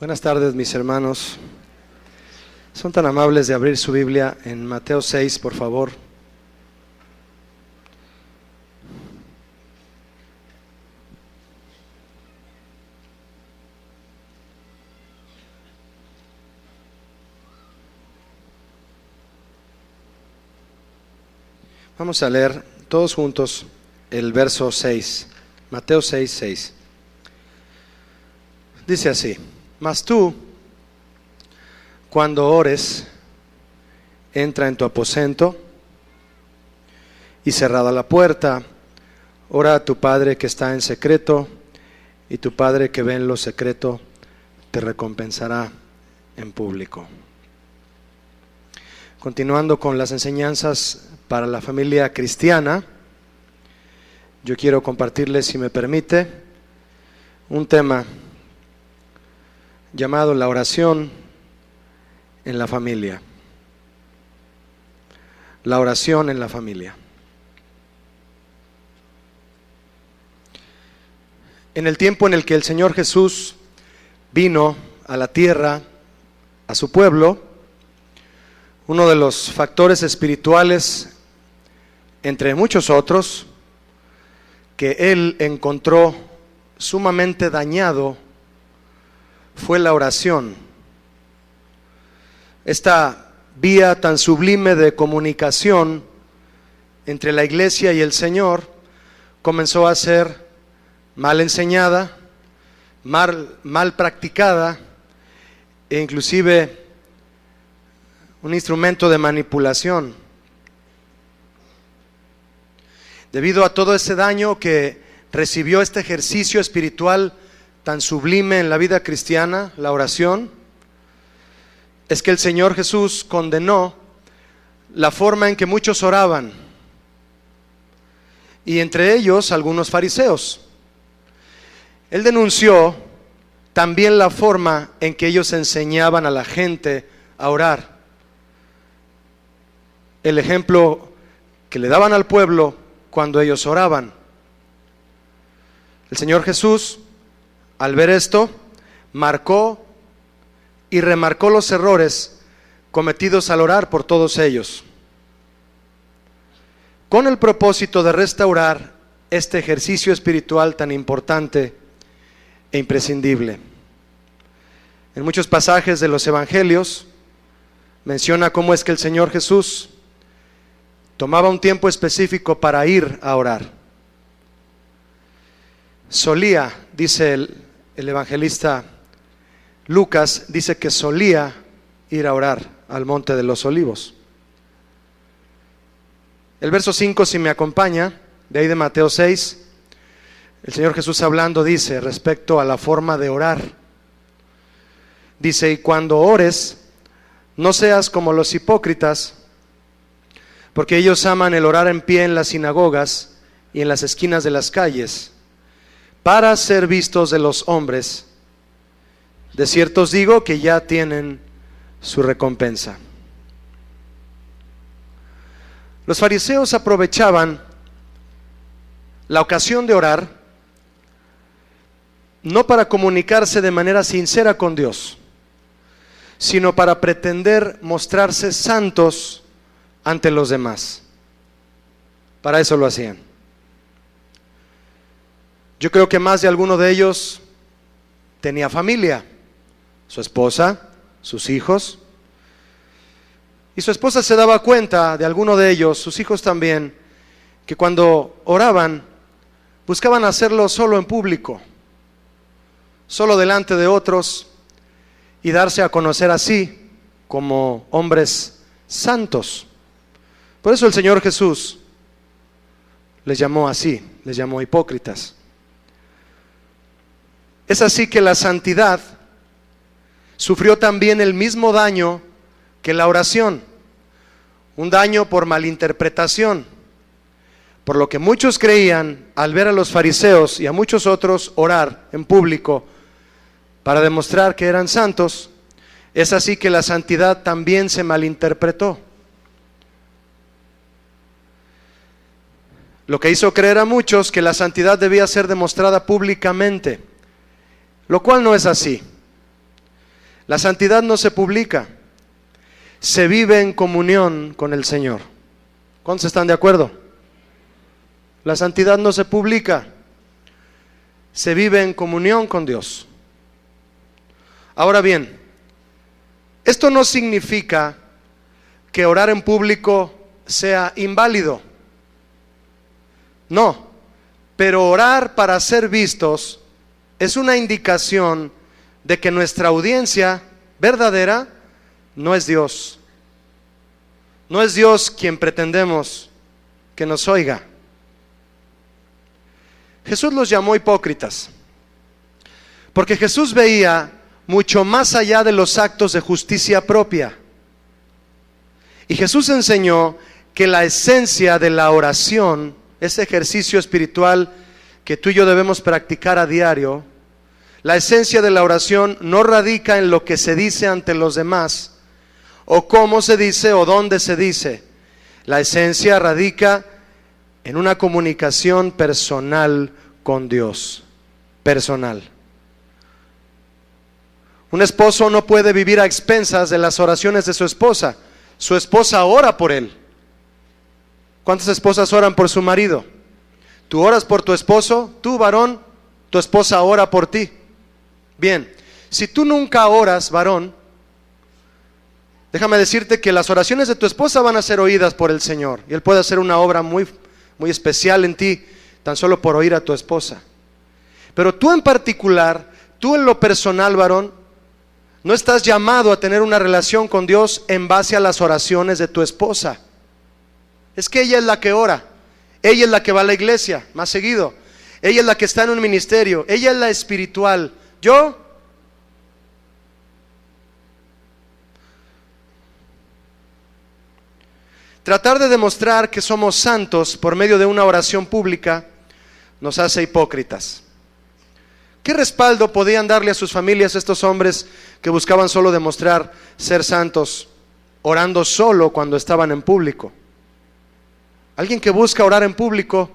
Buenas tardes, mis hermanos. Son tan amables de abrir su Biblia en Mateo 6, por favor. Vamos a leer todos juntos el verso 6, Mateo 6, 6. Dice así: Mas tú, cuando ores, entra en tu aposento y cerrada la puerta, ora a tu Padre que está en secreto, y tu Padre que ve en lo secreto te recompensará en público. Continuando con las enseñanzas para la familia cristiana, yo quiero compartirles, si me permite, un tema llamado la oración en la familia. La oración en la familia. En el tiempo en el que el Señor Jesús vino a la tierra, a su pueblo, uno de los factores espirituales, entre muchos otros, que Él encontró sumamente dañado, fue la oración. Esta vía tan sublime de comunicación entre la iglesia y el Señor comenzó a ser mal enseñada, mal practicada, e inclusive un instrumento de manipulación. Debido a todo ese daño que recibió este ejercicio espiritual tan sublime en la vida cristiana, la oración, es que el Señor Jesús condenó la forma en que muchos oraban, y entre ellos algunos fariseos. Él denunció también la forma en que ellos enseñaban a la gente a orar. El ejemplo que le daban al pueblo cuando ellos oraban. El Señor Jesús, al ver esto, marcó y remarcó los errores cometidos al orar por todos ellos, con el propósito de restaurar este ejercicio espiritual tan importante e imprescindible. En muchos pasajes de los evangelios menciona cómo es que el Señor Jesús tomaba un tiempo específico para ir a orar. Solía, dice el evangelista Lucas, dice que solía ir a orar al Monte de los Olivos. El verso 5, si me acompaña, de ahí de Mateo 6, el Señor Jesús hablando dice respecto a la forma de orar. Dice: y cuando ores, no seas como los hipócritas, porque ellos aman el orar en pie en las sinagogas y en las esquinas de las calles, para ser vistos de los hombres. De cierto os digo que ya tienen su recompensa. Los fariseos aprovechaban la ocasión de orar no para comunicarse de manera sincera con Dios, sino para pretender mostrarse santos ante los demás. Para eso lo hacían. Yo creo que más de alguno de ellos tenía familia, su esposa, sus hijos, y su esposa se daba cuenta de alguno de ellos, sus hijos también, que cuando oraban buscaban hacerlo solo en público, solo delante de otros, y darse a conocer así como hombres santos. Por eso el Señor Jesús les llamó así, les llamó hipócritas. Es así que la santidad sufrió también el mismo daño que la oración, un daño por malinterpretación, por lo que muchos creían al ver a los fariseos y a muchos otros orar en público para demostrar que eran santos. Es así que la santidad también se malinterpretó, lo que hizo creer a muchos que la santidad debía ser demostrada públicamente, lo cual no es así. La santidad no se publica, se vive en comunión con el Señor. ¿Cuántos están de acuerdo? La santidad no se publica, se vive en comunión con Dios. Ahora bien, esto no significa que orar en público sea inválido. No, pero orar para ser vistos es una indicación de que nuestra audiencia verdadera no es Dios. No es Dios quien pretendemos que nos oiga. Jesús los llamó hipócritas, porque Jesús veía mucho más allá de los actos de justicia propia. Y Jesús enseñó que la esencia de la oración, ese ejercicio espiritual que tú y yo debemos practicar a diario, la esencia de la oración no radica en lo que se dice ante los demás, o cómo se dice, o dónde se dice. La esencia radica en una comunicación personal con Dios, personal. Un esposo no puede vivir a expensas de las oraciones de su esposa. Su esposa ora por él. ¿Cuántas esposas oran por su marido? Tú oras por tu esposo, tú varón, tu esposa ora por ti. Bien, si tú nunca oras, varón, déjame decirte que las oraciones de tu esposa van a ser oídas por el Señor, y Él puede hacer una obra muy especial en ti, tan solo por oír a tu esposa. Pero tú en particular, tú en lo personal, varón, no estás llamado a tener una relación con Dios en base a las oraciones de tu esposa. Es que ella es la que ora, ella es la que va a la iglesia más seguido, ella es la que está en un ministerio, ella es la espiritual. Yo, tratar de demostrar que somos santos por medio de una oración pública nos hace hipócritas. ¿Qué respaldo podían darle a sus familias estos hombres que buscaban solo demostrar ser santos, orando solo cuando estaban en público? Alguien que busca orar en público,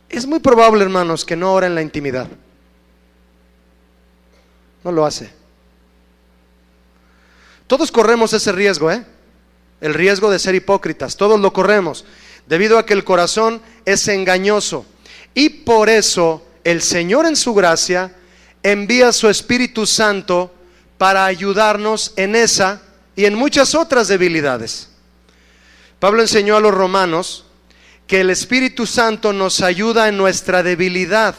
es muy probable, hermanos, que no ora en la intimidad. No lo hace. Todos corremos ese riesgo, el riesgo de ser hipócritas, todos lo corremos, debido a que el corazón es engañoso. Y por eso el Señor en su gracia envía su Espíritu Santo para ayudarnos en esa y en muchas otras debilidades. Pablo enseñó a los romanos que el Espíritu Santo nos ayuda en nuestra debilidad.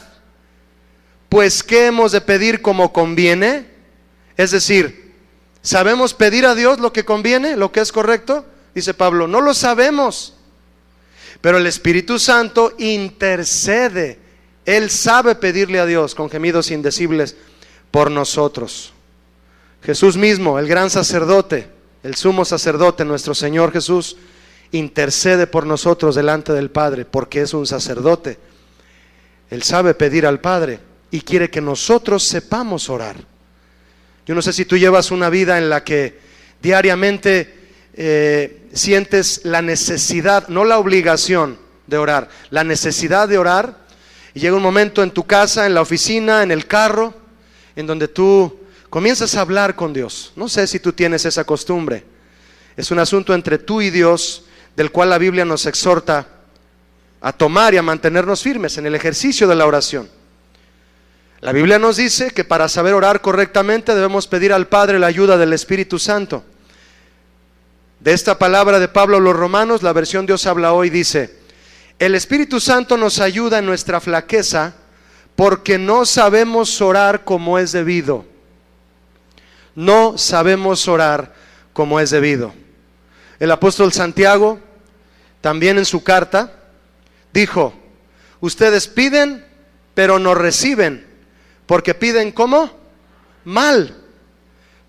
Pues ¿qué hemos de pedir como conviene? Es decir, ¿sabemos pedir a Dios lo que conviene, lo que es correcto? Dice Pablo, no lo sabemos. Pero el Espíritu Santo intercede. Él sabe pedirle a Dios con gemidos indecibles por nosotros. Jesús mismo, el gran sacerdote, el sumo sacerdote, nuestro Señor Jesús, intercede por nosotros delante del Padre, porque es un sacerdote. Él sabe pedir al Padre y quiere que nosotros sepamos orar. Yo no sé si tú llevas una vida en la que diariamente sientes la necesidad, no la obligación de orar, la necesidad de orar, y llega un momento en tu casa, en la oficina, en el carro, en donde tú comienzas a hablar con Dios. No sé si tú tienes esa costumbre. Es un asunto entre tú y Dios, del cual la Biblia nos exhorta a tomar y a mantenernos firmes en el ejercicio de la oración. La Biblia nos dice que para saber orar correctamente debemos pedir al Padre la ayuda del Espíritu Santo. De esta palabra de Pablo a los romanos, la versión Dios habla hoy dice: el Espíritu Santo nos ayuda en nuestra flaqueza, porque no sabemos orar como es debido. No sabemos orar como es debido. El apóstol Santiago, también en su carta, dijo: ustedes piden, pero no reciben, porque piden ¿cómo? Mal,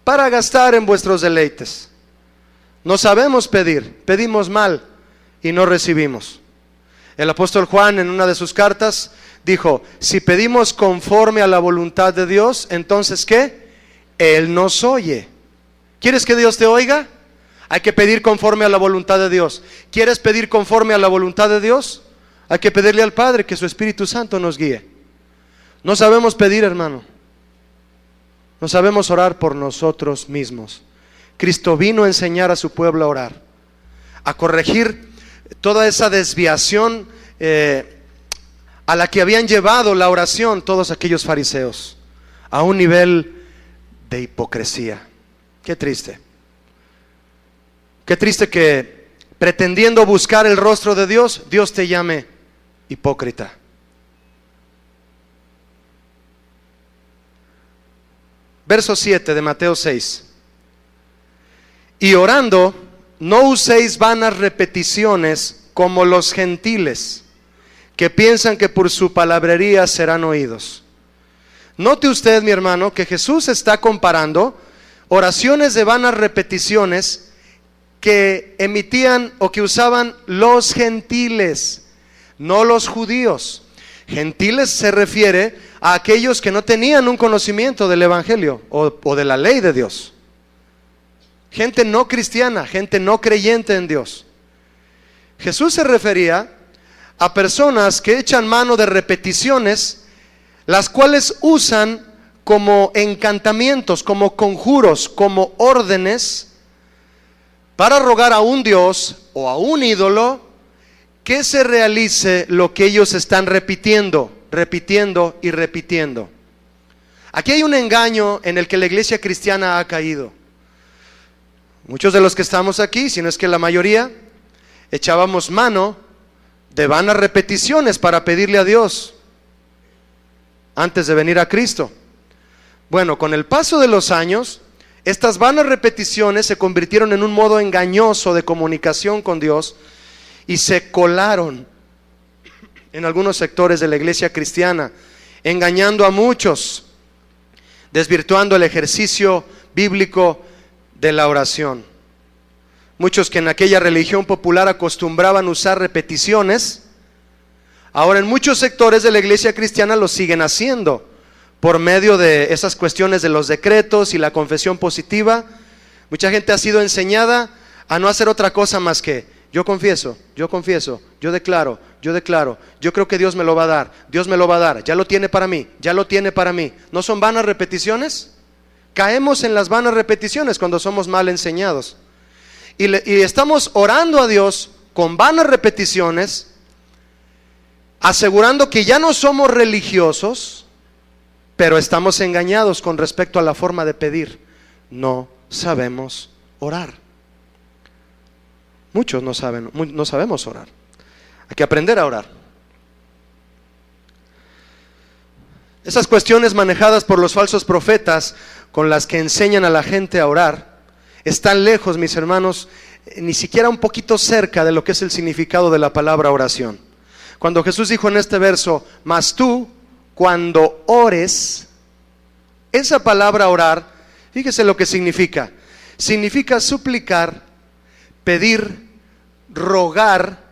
para gastar en vuestros deleites. No sabemos pedir, pedimos mal y no recibimos. El apóstol Juan en una de sus cartas dijo: si pedimos conforme a la voluntad de Dios, entonces ¿qué? Él nos oye. ¿Quieres que Dios te oiga? Hay que pedir conforme a la voluntad de Dios. ¿Quieres pedir conforme a la voluntad de Dios? Hay que pedirle al Padre que su Espíritu Santo nos guíe. No sabemos pedir, hermano. No sabemos orar por nosotros mismos. Cristo vino a enseñar a su pueblo a orar, a corregir toda esa desviación a la que habían llevado la oración todos aquellos fariseos, a un nivel de hipocresía. Qué triste. Qué triste que pretendiendo buscar el rostro de Dios, Dios te llame hipócrita. Verso 7 de Mateo 6. Y orando, no uséis vanas repeticiones como los gentiles, que piensan que por su palabrería serán oídos. Note usted, mi hermano, que Jesús está comparando oraciones de vanas repeticiones que emitían o que usaban los gentiles, no los judíos. Gentiles se refiere a aquellos que no tenían un conocimiento del evangelio o de la ley de Dios. Gente no cristiana, gente no creyente en Dios. Jesús se refería a personas que echan mano de repeticiones, las cuales usan como encantamientos, como conjuros, como órdenes, para rogar a un Dios o a un ídolo que se realice lo que ellos están repitiendo y repitiendo. Aquí hay un engaño en el que la iglesia cristiana ha caído. Muchos de los que estamos aquí, si no es que la mayoría, echábamos mano de vanas repeticiones para pedirle a Dios antes de venir a Cristo. Bueno, con el paso de los años, estas vanas repeticiones se convirtieron en un modo engañoso de comunicación con Dios y se colaron en algunos sectores de la iglesia cristiana, engañando a muchos, desvirtuando el ejercicio bíblico de la oración. Muchos que en aquella religión popular acostumbraban usar repeticiones, ahora en muchos sectores de la iglesia cristiana lo siguen haciendo por medio de esas cuestiones de los decretos y la confesión positiva. Mucha gente ha sido enseñada a no hacer otra cosa más que yo confieso, yo declaro, yo creo que Dios me lo va a dar, Dios me lo va a dar, ya lo tiene para mí, ya lo tiene para mí. ¿No son vanas repeticiones? Caemos en las vanas repeticiones cuando somos mal enseñados. Y estamos orando a Dios con vanas repeticiones, asegurando que ya no somos religiosos, pero estamos engañados con respecto a la forma de pedir. No sabemos orar. Muchos no sabemos orar. Hay que aprender a orar. Esas cuestiones manejadas por los falsos profetas, con las que enseñan a la gente a orar, están lejos, mis hermanos, ni siquiera un poquito cerca de lo que es el significado de la palabra oración. Cuando Jesús dijo en este verso, mas tú, cuando ores, esa palabra orar, fíjese lo que significa. Significa suplicar, pedir, rogar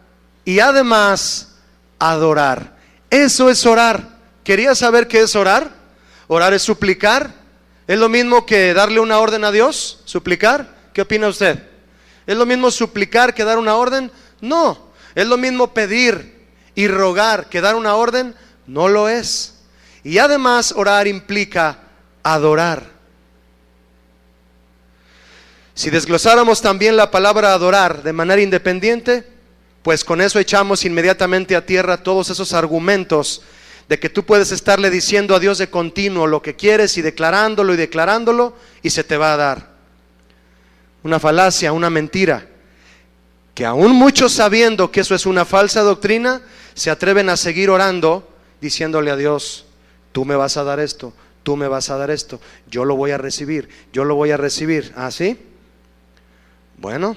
y además adorar. Eso es orar. ¿Quería saber qué es orar? Orar es suplicar. ¿Es lo mismo que darle una orden a Dios? ¿Suplicar? ¿Qué opina usted? ¿Es lo mismo suplicar que dar una orden? No. ¿Es lo mismo pedir y rogar que dar una orden? No lo es. Y además orar implica adorar. Si desglosáramos también la palabra adorar de manera independiente, pues con eso echamos inmediatamente a tierra todos esos argumentos de que tú puedes estarle diciendo a Dios de continuo lo que quieres y declarándolo y se te va a dar. Una falacia, una mentira, que aún muchos sabiendo que eso es una falsa doctrina, se atreven a seguir orando diciéndole a Dios, tú me vas a dar esto, tú me vas a dar esto, yo lo voy a recibir, yo lo voy a recibir. ¿Ah, sí? Bueno,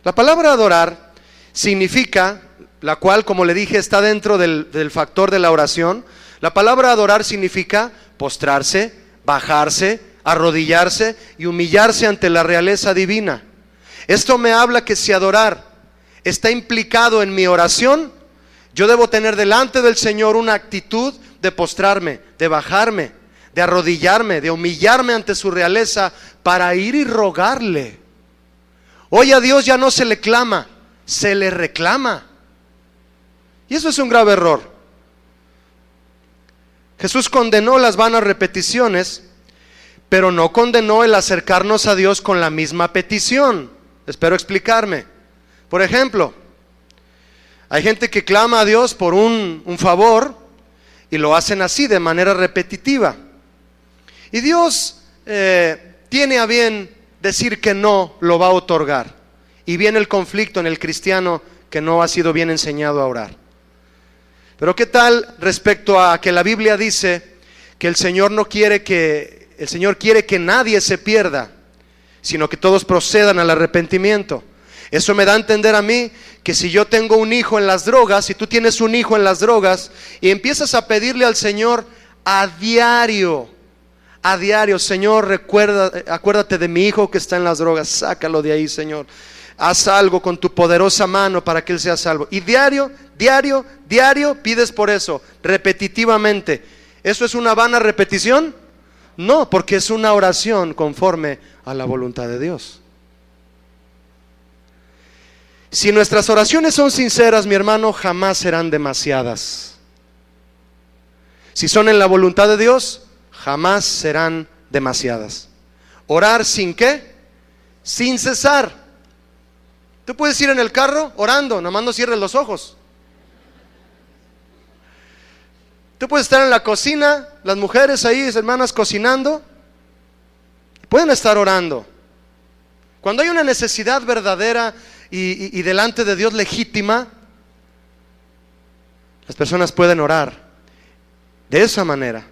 la palabra adorar significa, la cual, como le dije, está dentro del factor de la oración. La palabra adorar significa postrarse, bajarse, arrodillarse y humillarse ante la realeza divina. Esto me habla que si adorar está implicado en mi oración, yo debo tener delante del Señor una actitud de postrarme, de bajarme, de arrodillarme, de humillarme ante su realeza para ir y rogarle. Hoy a Dios ya no se le clama, se le reclama. Y eso es un grave error. Jesús condenó las vanas repeticiones, pero no condenó el acercarnos a Dios con la misma petición. Espero explicarme. Por ejemplo, hay gente que clama a Dios por un favor y lo hacen así, de manera repetitiva. Y Dios tiene a bien decir que no lo va a otorgar. Y viene el conflicto en el cristiano que no ha sido bien enseñado a orar. Pero ¿qué tal respecto a que la Biblia dice que el Señor quiere que nadie se pierda, sino que todos procedan al arrepentimiento? Eso me da a entender a mí que si yo tengo un hijo en las drogas, si tú tienes un hijo en las drogas y empiezas a pedirle al Señor a diario, Señor, acuérdate de mi hijo que está en las drogas, sácalo de ahí, Señor. Haz algo con tu poderosa mano para que él sea salvo. Y diario pides por eso, repetitivamente. ¿Eso es una vana repetición? No, porque es una oración conforme a la voluntad de Dios. Si nuestras oraciones son sinceras, mi hermano, jamás serán demasiadas. Si son en la voluntad de Dios, jamás serán demasiadas. Orar sin ¿qué? Sin cesar. Tú puedes ir en el carro orando, nomás no cierres los ojos. Tú puedes estar en la cocina, las mujeres ahí, hermanas, cocinando, pueden estar orando. Cuando hay una necesidad verdadera y delante de Dios legítima, las personas pueden orar de esa manera.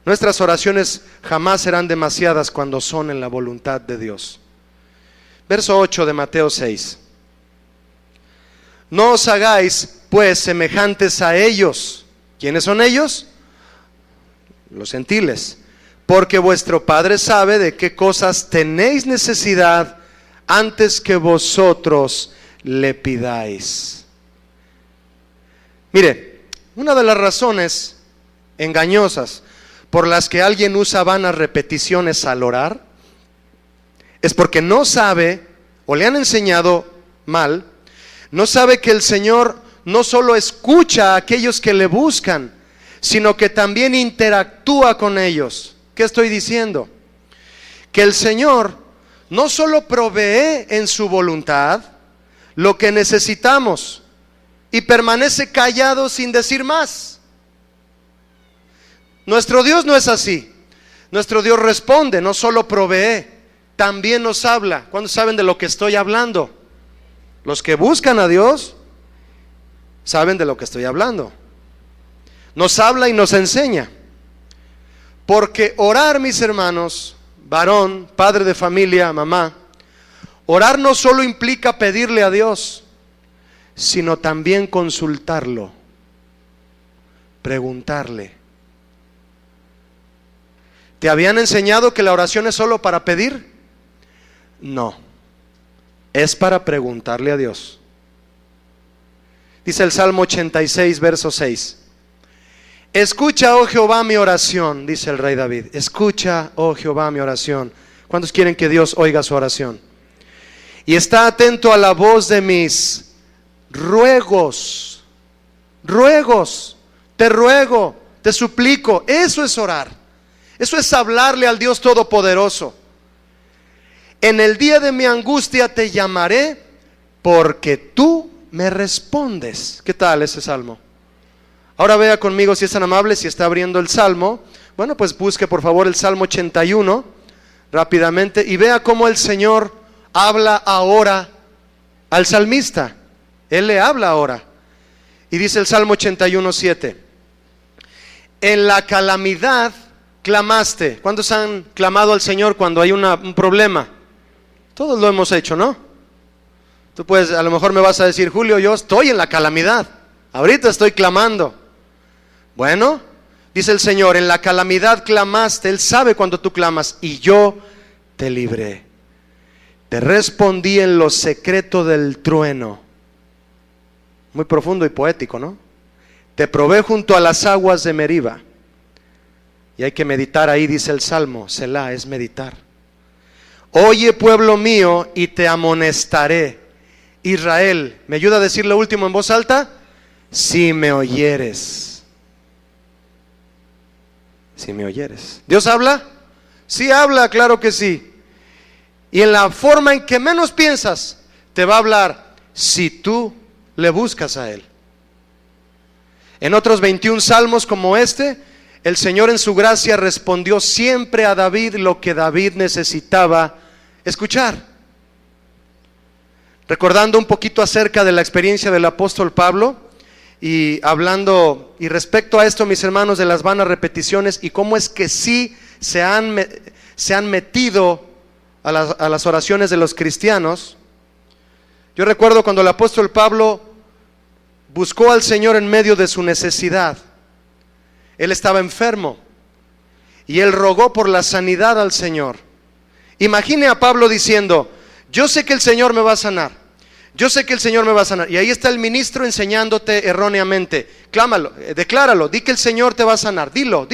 Nuestras oraciones jamás serán demasiadas cuando son en la voluntad de Dios. Verso 8 de Mateo 6. No os hagáis pues semejantes a ellos. ¿Quiénes son ellos? Los gentiles. Porque vuestro Padre sabe de qué cosas tenéis necesidad antes que vosotros le pidáis. Mire, una de las razones engañosas por las que alguien usa vanas repeticiones al orar es porque no sabe, o le han enseñado mal, no sabe que el Señor no solo escucha a aquellos que le buscan, sino que también interactúa con ellos. ¿Qué estoy diciendo? Que el Señor no solo provee en su voluntad lo que necesitamos y permanece callado sin decir más. Nuestro Dios no es así. Nuestro Dios responde, no solo provee, también nos habla. ¿Cuántos saben de lo que estoy hablando? Los que buscan a Dios saben de lo que estoy hablando. Nos habla y nos enseña. Porque orar, mis hermanos, varón, padre de familia, mamá, orar no solo implica pedirle a Dios, sino también consultarlo, preguntarle. ¿Te habían enseñado que la oración es solo para pedir? No, es para preguntarle a Dios. Dice el Salmo 86, verso 6. Escucha, oh Jehová, mi oración, dice el rey David. Escucha, oh Jehová, mi oración. ¿Cuántos quieren que Dios oiga su oración? Y está atento a la voz de mis ruegos. Ruegos, te ruego, te suplico. Eso es orar. Eso es hablarle al Dios Todopoderoso. En el día de mi angustia te llamaré, porque tú me respondes. ¿Qué tal ese salmo? Ahora vea conmigo, si es tan amable, si está abriendo el salmo. Bueno, pues busque por favor el Salmo 81 rápidamente y vea cómo el Señor habla ahora al salmista. Él le habla ahora. Y dice el Salmo 81, 7. En la calamidad clamaste. ¿Cuántos han clamado al Señor cuando hay un problema? Todos lo hemos hecho, ¿no? Tú puedes, a lo mejor me vas a decir, Julio, yo estoy en la calamidad. Ahorita estoy clamando. Bueno, dice el Señor, en la calamidad clamaste. Él sabe cuando tú clamas. Y yo te libré. Te respondí en lo secreto del trueno. Muy profundo y poético, ¿no? Te probé junto a las aguas de Meriba. Y hay que meditar ahí, dice el Salmo. Selah es meditar. Oye, pueblo mío, y te amonestaré. Israel, ¿me ayuda a decir lo último en voz alta? Si me oyeres. si me oyeres. ¿Dios habla? Sí habla, claro que sí. Y en la forma en que menos piensas, te va a hablar si tú le buscas a Él. En otros 21 salmos como este, el Señor en su gracia respondió siempre a David lo que David necesitaba escuchar. Recordando un poquito acerca de la experiencia del apóstol Pablo y hablando, y respecto a esto, mis hermanos, de las vanas repeticiones y cómo es que sí se han metido a las oraciones de los cristianos. Yo recuerdo cuando el apóstol Pablo buscó al Señor en medio de su necesidad. Él estaba enfermo y él rogó por la sanidad al Señor. Imagine a Pablo diciendo: yo sé que el Señor me va a sanar, yo sé que el Señor me va a sanar. Y ahí está el ministro enseñándote erróneamente: clámalo, decláralo, di que el Señor te va a sanar, dilo,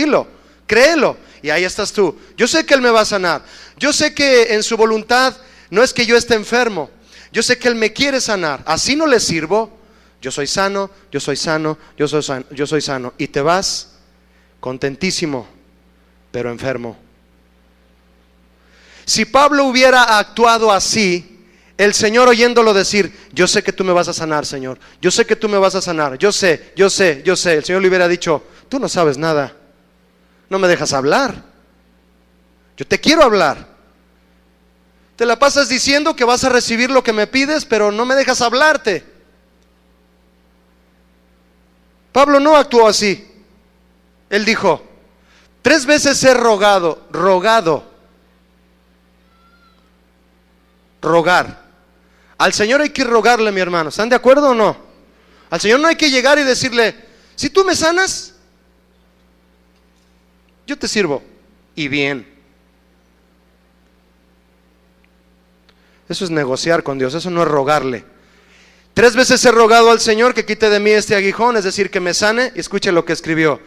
créelo. Y ahí estás tú: yo sé que Él me va a sanar, yo sé que en su voluntad no es que yo esté enfermo, yo sé que Él me quiere sanar, así no le sirvo. Yo soy sano, yo soy sano, yo soy sano, yo soy sano. Y te vas contentísimo, pero enfermo. Si Pablo hubiera actuado así, el Señor oyéndolo decir: yo sé que tú me vas a sanar, Señor, yo sé que tú me vas a sanar, yo sé, el Señor le hubiera dicho: tú no sabes nada, no me dejas hablar, yo te quiero hablar. Te la pasas diciendo que vas a recibir lo que me pides, pero no me dejas hablarte. Pablo no actuó así. Él dijo: 3 veces he rogado. Rogar. Al Señor hay que rogarle, mi hermano. ¿Están de acuerdo o no? Al Señor no hay que llegar y decirle: si tú me sanas, yo te sirvo. Y bien. Eso es negociar con Dios, eso no es rogarle. 3 veces he rogado al Señor que quite de mí este aguijón, es decir, que me sane. Y escuche lo que escribió: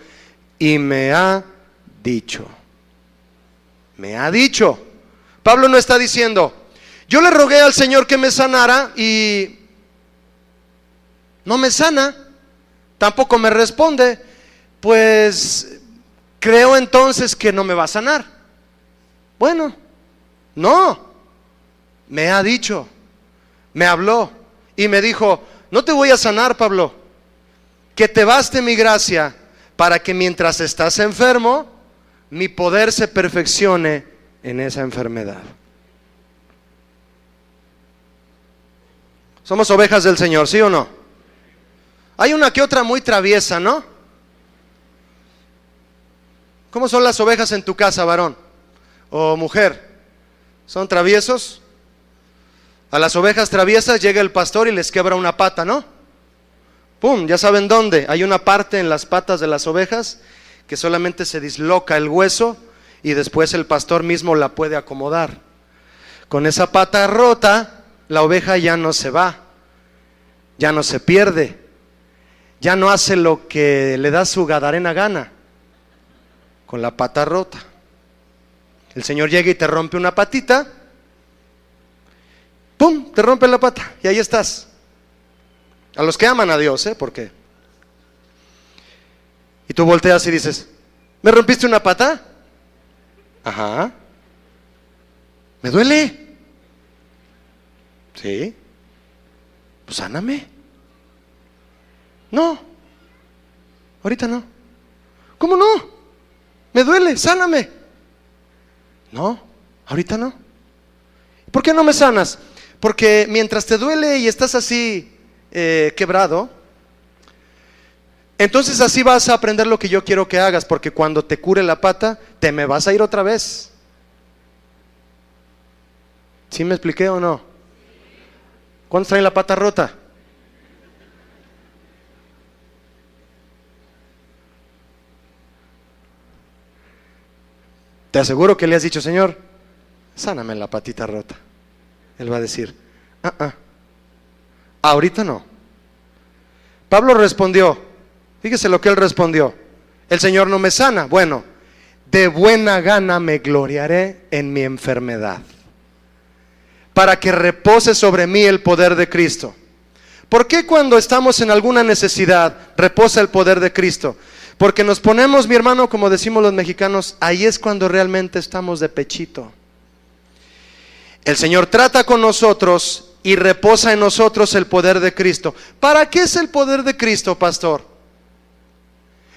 y me ha dicho. Pablo no está diciendo: yo le rogué al Señor que me sanara y no me sana, tampoco me responde, pues creo entonces que no me va a sanar. Bueno, no, me ha dicho, me habló y me dijo: no te voy a sanar, Pablo, que te baste mi gracia, para que mientras estás enfermo, mi poder se perfeccione en esa enfermedad. Somos ovejas del Señor, ¿sí o no? Hay una que otra muy traviesa, ¿no? ¿Cómo son las ovejas en tu casa, varón o mujer? ¿Son traviesos? A las ovejas traviesas llega el pastor y les quebra una pata, ¿no? ¡Pum! Ya saben dónde. Hay una parte en las patas de las ovejas que solamente se disloca el hueso y después el pastor mismo la puede acomodar. Con esa pata rota, la oveja ya no se va, ya no se pierde, ya no hace lo que le da su gadarena gana con la pata rota. El Señor llega y te rompe una patita, ¡pum!, te rompe la pata y ahí estás. A los que aman a Dios, porque y tú volteas y dices: ¿me rompiste una pata? Ajá. ¿Me duele? Sí. Pues sáname. No, ahorita no. ¿Cómo no? Me duele, sáname. No, ahorita no. ¿Por qué no me sanas? Porque mientras te duele y estás así quebrado, entonces así vas a aprender lo que yo quiero que hagas, porque cuando te cure la pata, te me vas a ir otra vez. ¿Sí me expliqué o no? ¿Cuántos traen la pata rota? Te aseguro que le has dicho: Señor, sáname la patita rota. Él va a decir: ahorita no. Pablo respondió, fíjese lo que él respondió: el Señor no me sana. Bueno, de buena gana me gloriaré en mi enfermedad, para que repose sobre mí el poder de Cristo. ¿Por qué cuando estamos en alguna necesidad reposa el poder de Cristo? Porque nos ponemos, mi hermano, como decimos los mexicanos, ahí es cuando realmente estamos de pechito. El Señor trata con nosotros y reposa en nosotros el poder de Cristo. ¿Para qué es el poder de Cristo, pastor?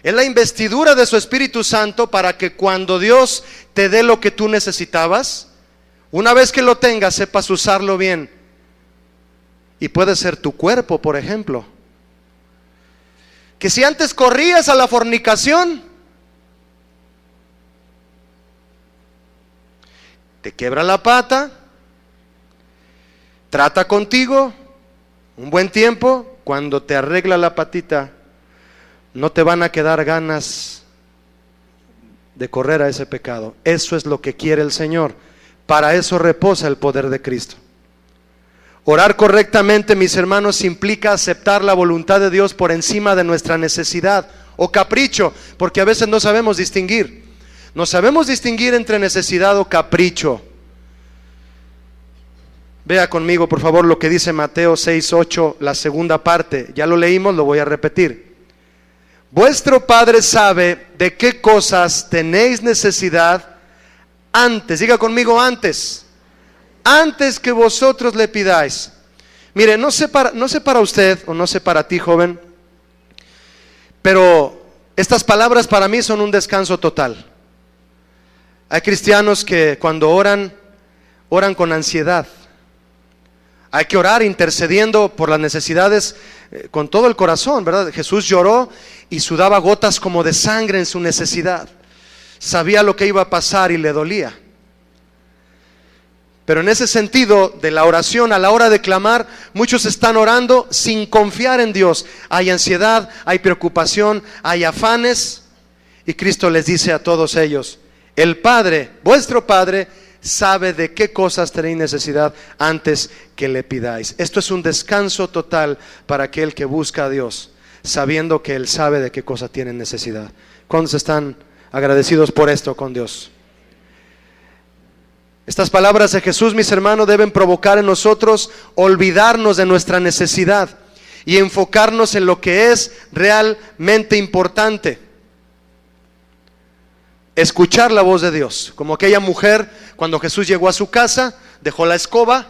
Es la investidura de su Espíritu Santo para que cuando Dios te dé lo que tú necesitabas, una vez que lo tengas, sepas usarlo bien. Y puede ser tu cuerpo, por ejemplo. Que si antes corrías a la fornicación, te quiebra la pata, trata contigo un buen tiempo, cuando te arregla la patita, no te van a quedar ganas de correr a ese pecado. Eso es lo que quiere el Señor. Para eso reposa el poder de Cristo. Orar correctamente, mis hermanos, implica aceptar la voluntad de Dios por encima de nuestra necesidad o capricho, porque a veces no sabemos distinguir. No sabemos distinguir entre necesidad o capricho. Vea conmigo, por favor, lo que dice Mateo 6:8, la segunda parte. Ya lo leímos, lo voy a repetir. Vuestro Padre sabe de qué cosas tenéis necesidad antes, diga conmigo antes que vosotros le pidáis. Mire, no sé para usted o no sé para ti, joven, pero estas palabras para mí son un descanso total. Hay cristianos que cuando oran con ansiedad. Hay que orar intercediendo por las necesidades con todo el corazón, ¿verdad? Jesús lloró y sudaba gotas como de sangre en su necesidad. Sabía lo que iba a pasar y le dolía. Pero en ese sentido de la oración, a la hora de clamar, muchos están orando sin confiar en Dios. Hay ansiedad, hay preocupación, hay afanes, y Cristo les dice a todos ellos: el Padre, vuestro Padre, sabe de qué cosas tenéis necesidad antes que le pidáis. Esto es un descanso total para aquel que busca a Dios, sabiendo que Él sabe de qué cosa tienen necesidad. ¿Cuántos están agradecidos por esto con Dios? Estas palabras de Jesús, mis hermanos, deben provocar en nosotros olvidarnos de nuestra necesidad y enfocarnos en lo que es realmente importante. Escuchar la voz de Dios, como aquella mujer cuando Jesús llegó a su casa, dejó la escoba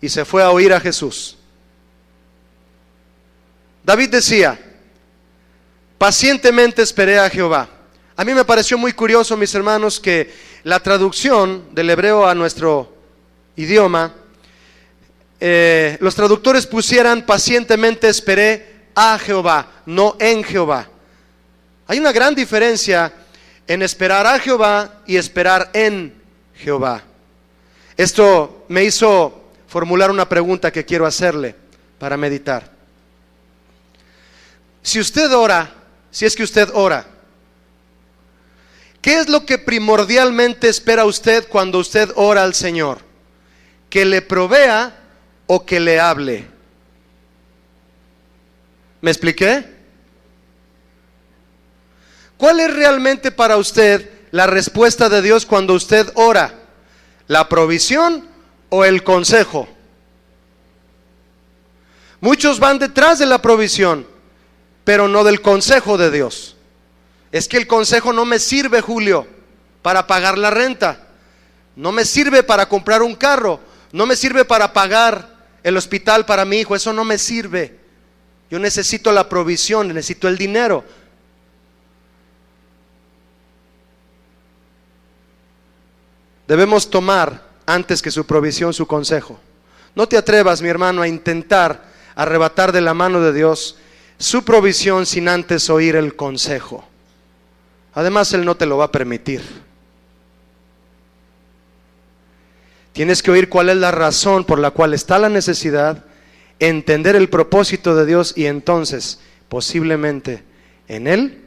y se fue a oír a Jesús. David decía: pacientemente esperé a Jehová. A mí me pareció muy curioso, mis hermanos, que la traducción del hebreo a nuestro idioma, los traductores pusieran pacientemente esperé a Jehová, no en Jehová. Hay una gran diferencia en esperar a Jehová y esperar en Jehová. Esto me hizo formular una pregunta que quiero hacerle para meditar. Si usted ora, si es que usted ora, ¿qué es lo que primordialmente espera usted cuando usted ora al Señor? ¿Que le provea o que le hable? ¿Me expliqué? ¿Cuál es realmente para usted la respuesta de Dios cuando usted ora? ¿La provisión o el consejo? Muchos van detrás de la provisión, pero no del consejo de Dios. Es que el consejo no me sirve, Julio, para pagar la renta. No me sirve para comprar un carro. No me sirve para pagar el hospital para mi hijo. Eso no me sirve. Yo necesito la provisión, necesito el dinero. Debemos tomar antes que su provisión su consejo. No te atrevas, mi hermano, a intentar arrebatar de la mano de Dios su provisión sin antes oír el consejo. Además, Él no te lo va a permitir. Tienes que oír cuál es la razón por la cual está la necesidad, entender el propósito de Dios y entonces, posiblemente, en Él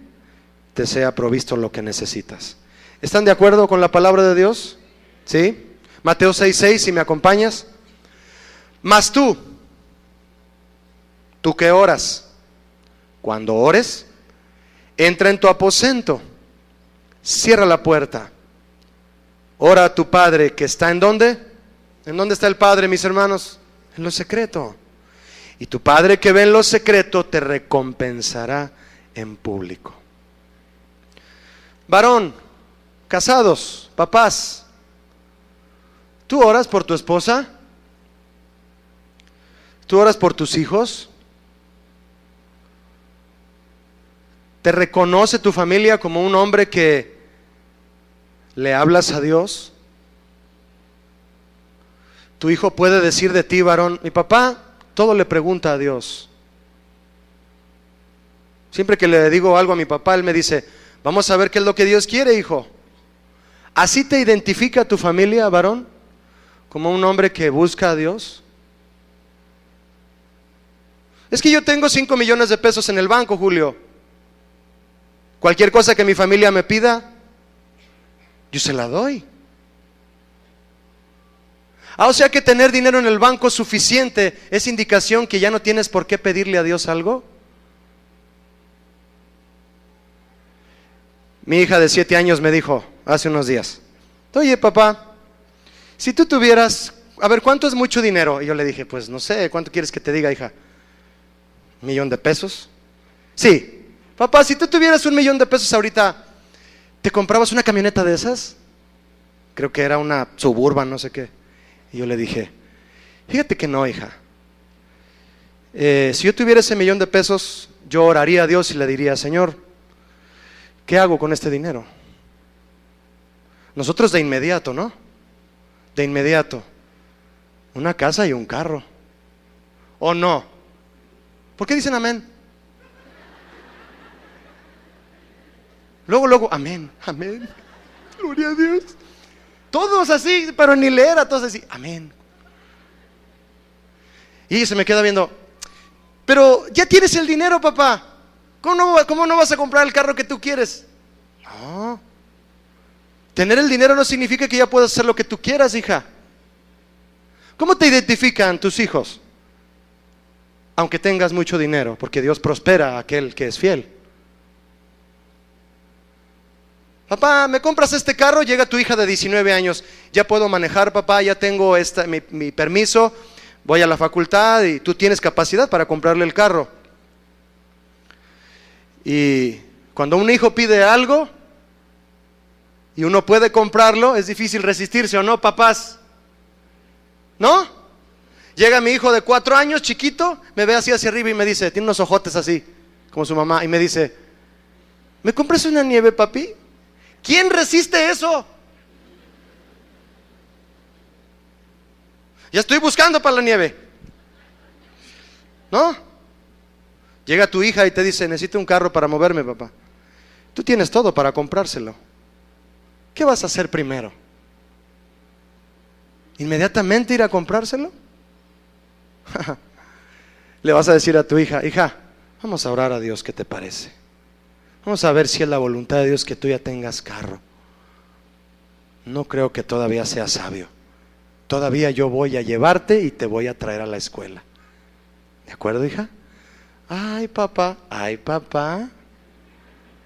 te sea provisto lo que necesitas. ¿Están de acuerdo con la palabra de Dios? ¿Sí? Mateo 6:6, si me acompañas. Mas tú que oras, cuando ores, entra en tu aposento, cierra la puerta, ora a tu Padre que está ¿en dónde? ¿En dónde está el Padre, mis hermanos? En lo secreto. Y tu Padre que ve en lo secreto te recompensará en público. Varón, casados, papás, ¿tú oras por tu esposa? ¿Tú oras por tus hijos? ¿Te reconoce tu familia como un hombre que le hablas a Dios? Tu hijo puede decir de ti, varón, mi papá todo le pregunta a Dios. Siempre que le digo algo a mi papá, él me dice, vamos a ver qué es lo que Dios quiere, hijo. ¿Así te identifica tu familia, varón? ¿Como un hombre que busca a Dios? Es que yo tengo 5 millones de pesos en el banco, Julio. Cualquier cosa que mi familia me pida, yo se la doy. O sea que tener dinero en el banco suficiente es indicación que ya no tienes por qué pedirle a Dios algo. Mi hija de 7 años me dijo hace unos días, oye papá, si tú tuvieras, a ver, ¿cuánto es mucho dinero? Y yo le dije, pues no sé, ¿cuánto quieres que te diga, hija? ¿1,000,000 de pesos? Sí, papá, si tú tuvieras 1,000,000 de pesos ahorita, ¿te comprabas una camioneta de esas? Creo que era una Suburban, no sé qué. Y yo le dije, fíjate que no, hija. Si yo tuviera ese 1,000,000 de pesos, yo oraría a Dios y le diría, Señor, ¿qué hago con este dinero? Nosotros de inmediato, ¿no? De inmediato, una casa y un carro. ¿O no? ¿Por qué dicen amén? Luego, amén, amén. Gloria a Dios. Todos así, pero ni leer, a todos así, amén. Y ella se me queda viendo, pero ya tienes el dinero, papá. ¿Cómo no vas a comprar el carro que tú quieres? No. Tener el dinero no significa que ya puedas hacer lo que tú quieras, hija. ¿Cómo te identifican tus hijos? Aunque tengas mucho dinero, porque Dios prospera a aquel que es fiel. Papá, ¿me compras este carro? Llega tu hija de 19 años. Ya puedo manejar, papá, ya tengo mi permiso. Voy a la facultad y tú tienes capacidad para comprarle el carro. Y cuando un hijo pide algo y uno puede comprarlo, es difícil resistirse, ¿o no, papás? ¿No? Llega mi hijo de 4 años, chiquito, me ve así hacia arriba y me dice, tiene unos ojotes así, como su mamá, y me dice, ¿me compras una nieve, papi? ¿Quién resiste eso? Ya estoy buscando para la nieve, ¿no? Llega tu hija y te dice, necesito un carro para moverme, papá. Tú tienes todo para comprárselo. ¿Qué vas a hacer primero? ¿Inmediatamente ir a comprárselo? Le vas a decir a tu hija, hija, vamos a orar a Dios, ¿qué te parece? Vamos a ver si es la voluntad de Dios que tú ya tengas carro. No creo que todavía sea sabio. Todavía yo voy a llevarte y te voy a traer a la escuela. ¿De acuerdo, hija? Ay, papá, ay, papá.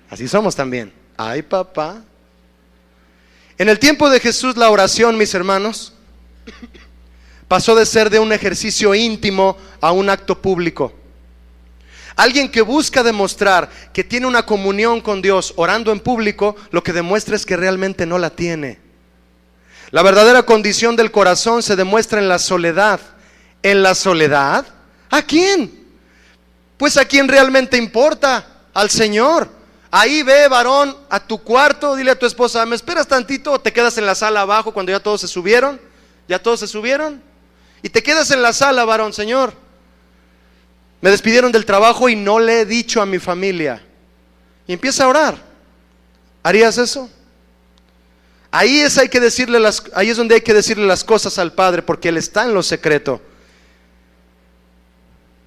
Así somos también. Ay, papá. En el tiempo de Jesús, la oración, mis hermanos, pasó de ser de un ejercicio íntimo a un acto público. Alguien que busca demostrar que tiene una comunión con Dios orando en público, lo que demuestra es que realmente no la tiene. La verdadera condición del corazón se demuestra en la soledad. ¿En la soledad? ¿A quién? Pues a quien realmente importa, al Señor. Ahí ve, varón, a tu cuarto, dile a tu esposa, ¿me esperas tantito o te quedas en la sala abajo cuando ya todos se subieron? ¿Ya todos se subieron? Y te quedas en la sala, varón, Señor, me despidieron del trabajo y no le he dicho a mi familia. Y empieza a orar. ¿Harías eso? Ahí es donde hay que decirle las cosas al Padre, porque Él está en lo secreto.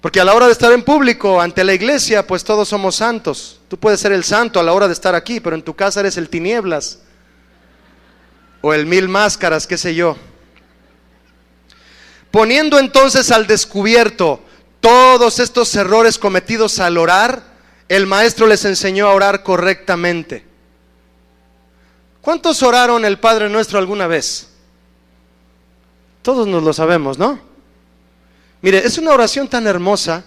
Porque a la hora de estar en público ante la iglesia, pues todos somos santos. Tú puedes ser el santo a la hora de estar aquí, pero en tu casa eres el tinieblas o el 1000 máscaras, qué sé yo. Poniendo entonces al descubierto todos estos errores cometidos al orar, el maestro les enseñó a orar correctamente. ¿Cuántos oraron el Padre Nuestro alguna vez? Todos nos lo sabemos, ¿no? Mire, es una oración tan hermosa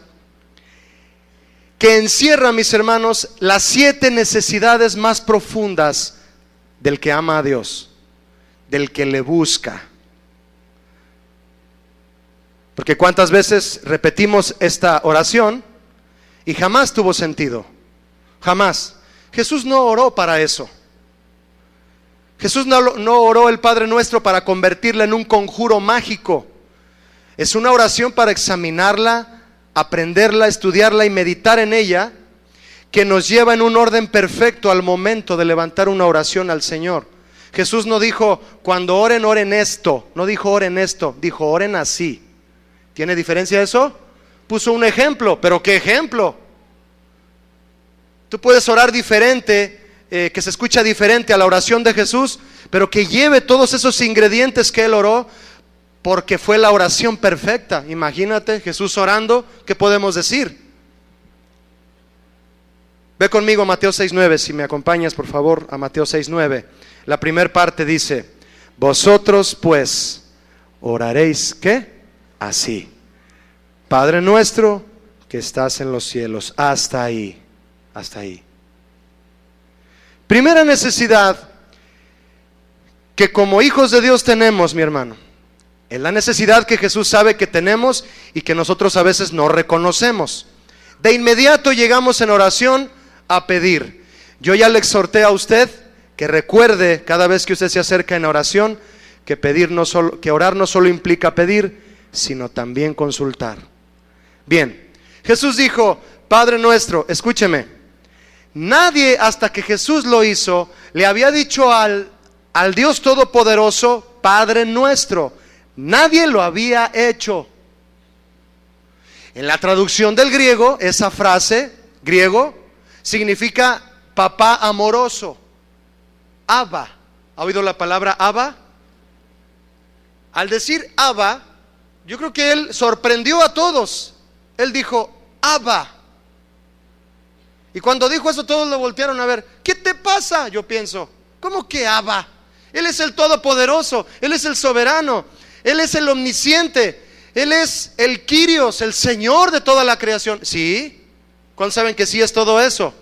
que encierra, mis hermanos, las 7 necesidades más profundas del que ama a Dios, del que le busca. Porque cuántas veces repetimos esta oración y jamás tuvo sentido, jamás. Jesús no oró para eso. Jesús no oró el Padre Nuestro para convertirla en un conjuro mágico. Es una oración para examinarla, aprenderla, estudiarla y meditar en ella, que nos lleva en un orden perfecto al momento de levantar una oración al Señor. Jesús no dijo, cuando oren, oren esto. No dijo oren esto, dijo oren así. ¿Tiene diferencia eso? Puso un ejemplo, pero ¿qué ejemplo? Tú puedes orar diferente, que se escucha diferente a la oración de Jesús, pero que lleve todos esos ingredientes que Él oró, porque fue la oración perfecta. Imagínate, Jesús orando, ¿qué podemos decir? Ve conmigo a Mateo 6:9, si me acompañas por favor a Mateo 6:9. La primera parte dice, vosotros pues oraréis, ¿qué? Así: Padre nuestro que estás en los cielos. Hasta ahí, hasta ahí. Primera necesidad que como hijos de Dios tenemos, mi hermano, es la necesidad que Jesús sabe que tenemos y que nosotros a veces no reconocemos. De inmediato llegamos en oración a pedir. Yo ya le exhorté a usted que recuerde cada vez que usted se acerca en oración que que orar no solo implica pedir, sino también consultar. Bien, Jesús dijo, Padre nuestro, escúcheme, nadie hasta que Jesús lo hizo le había dicho al Dios Todopoderoso, Padre nuestro. Nadie lo había hecho. En la traducción del griego, esa frase, griego, significa papá amoroso. Abba. ¿Ha oído la palabra Abba? Al decir Abba, yo creo que Él sorprendió a todos. Él dijo, Abba. Y cuando dijo eso, todos lo voltearon a ver. ¿Qué te pasa? Yo pienso, ¿cómo que Abba? Él es el Todopoderoso, Él es el soberano, Él es el omnisciente, Él es el Kyrios, el Señor de toda la creación. ¿Sí? ¿Cuántos saben que sí es todo eso?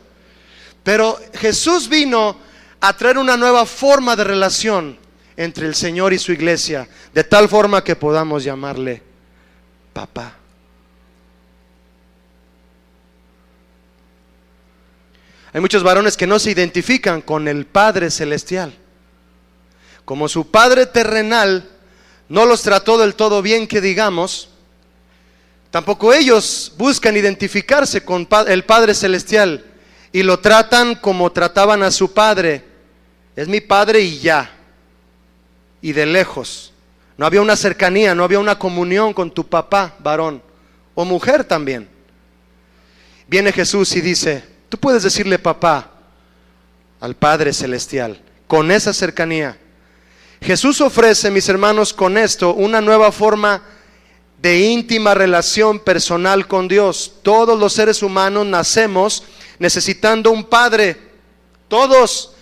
Pero Jesús vino a traer una nueva forma de relación entre el Señor y su iglesia, de tal forma que podamos llamarle papá. Hay muchos varones que no se identifican con el Padre Celestial. Como su Padre terrenal no los trató del todo bien, que digamos, tampoco ellos buscan identificarse con el Padre Celestial y lo tratan como trataban a su Padre. Es mi Padre y ya, y de lejos. No había una cercanía, no había una comunión con tu papá, varón o mujer también. Viene Jesús y dice, tú puedes decirle papá al Padre Celestial con esa cercanía. Jesús ofrece, mis hermanos, con esto una nueva forma de íntima relación personal con Dios. Todos los seres humanos nacemos necesitando un Padre, todos.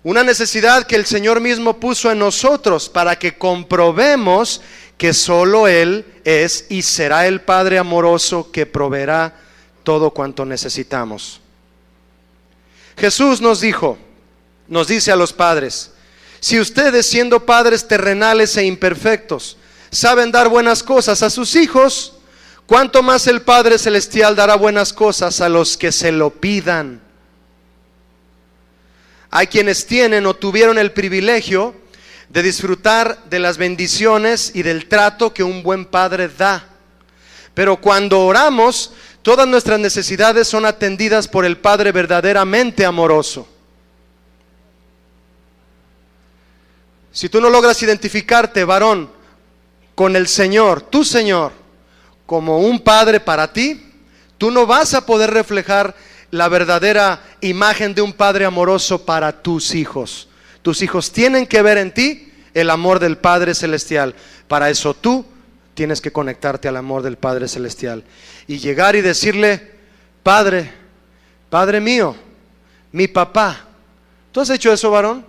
Una necesidad que el Señor mismo puso en nosotros para que comprobemos que solo Él es y será el Padre amoroso que proveerá todo cuanto necesitamos. Jesús nos dice a los padres, si ustedes, siendo padres terrenales e imperfectos, saben dar buenas cosas a sus hijos, ¿cuánto más el Padre Celestial dará buenas cosas a los que se lo pidan? Hay quienes tienen o tuvieron el privilegio de disfrutar de las bendiciones y del trato que un buen padre da. Pero cuando oramos, todas nuestras necesidades son atendidas por el Padre verdaderamente amoroso. Si tú no logras identificarte, varón, con el Señor, tu Señor, como un Padre para ti, tú no vas a poder reflejar la verdadera imagen de un Padre amoroso para tus hijos. Tus hijos tienen que ver en ti el amor del Padre Celestial. Para eso tú tienes que conectarte al amor del Padre Celestial y llegar y decirle, Padre, Padre mío, mi papá. ¿Tú has hecho eso, varón?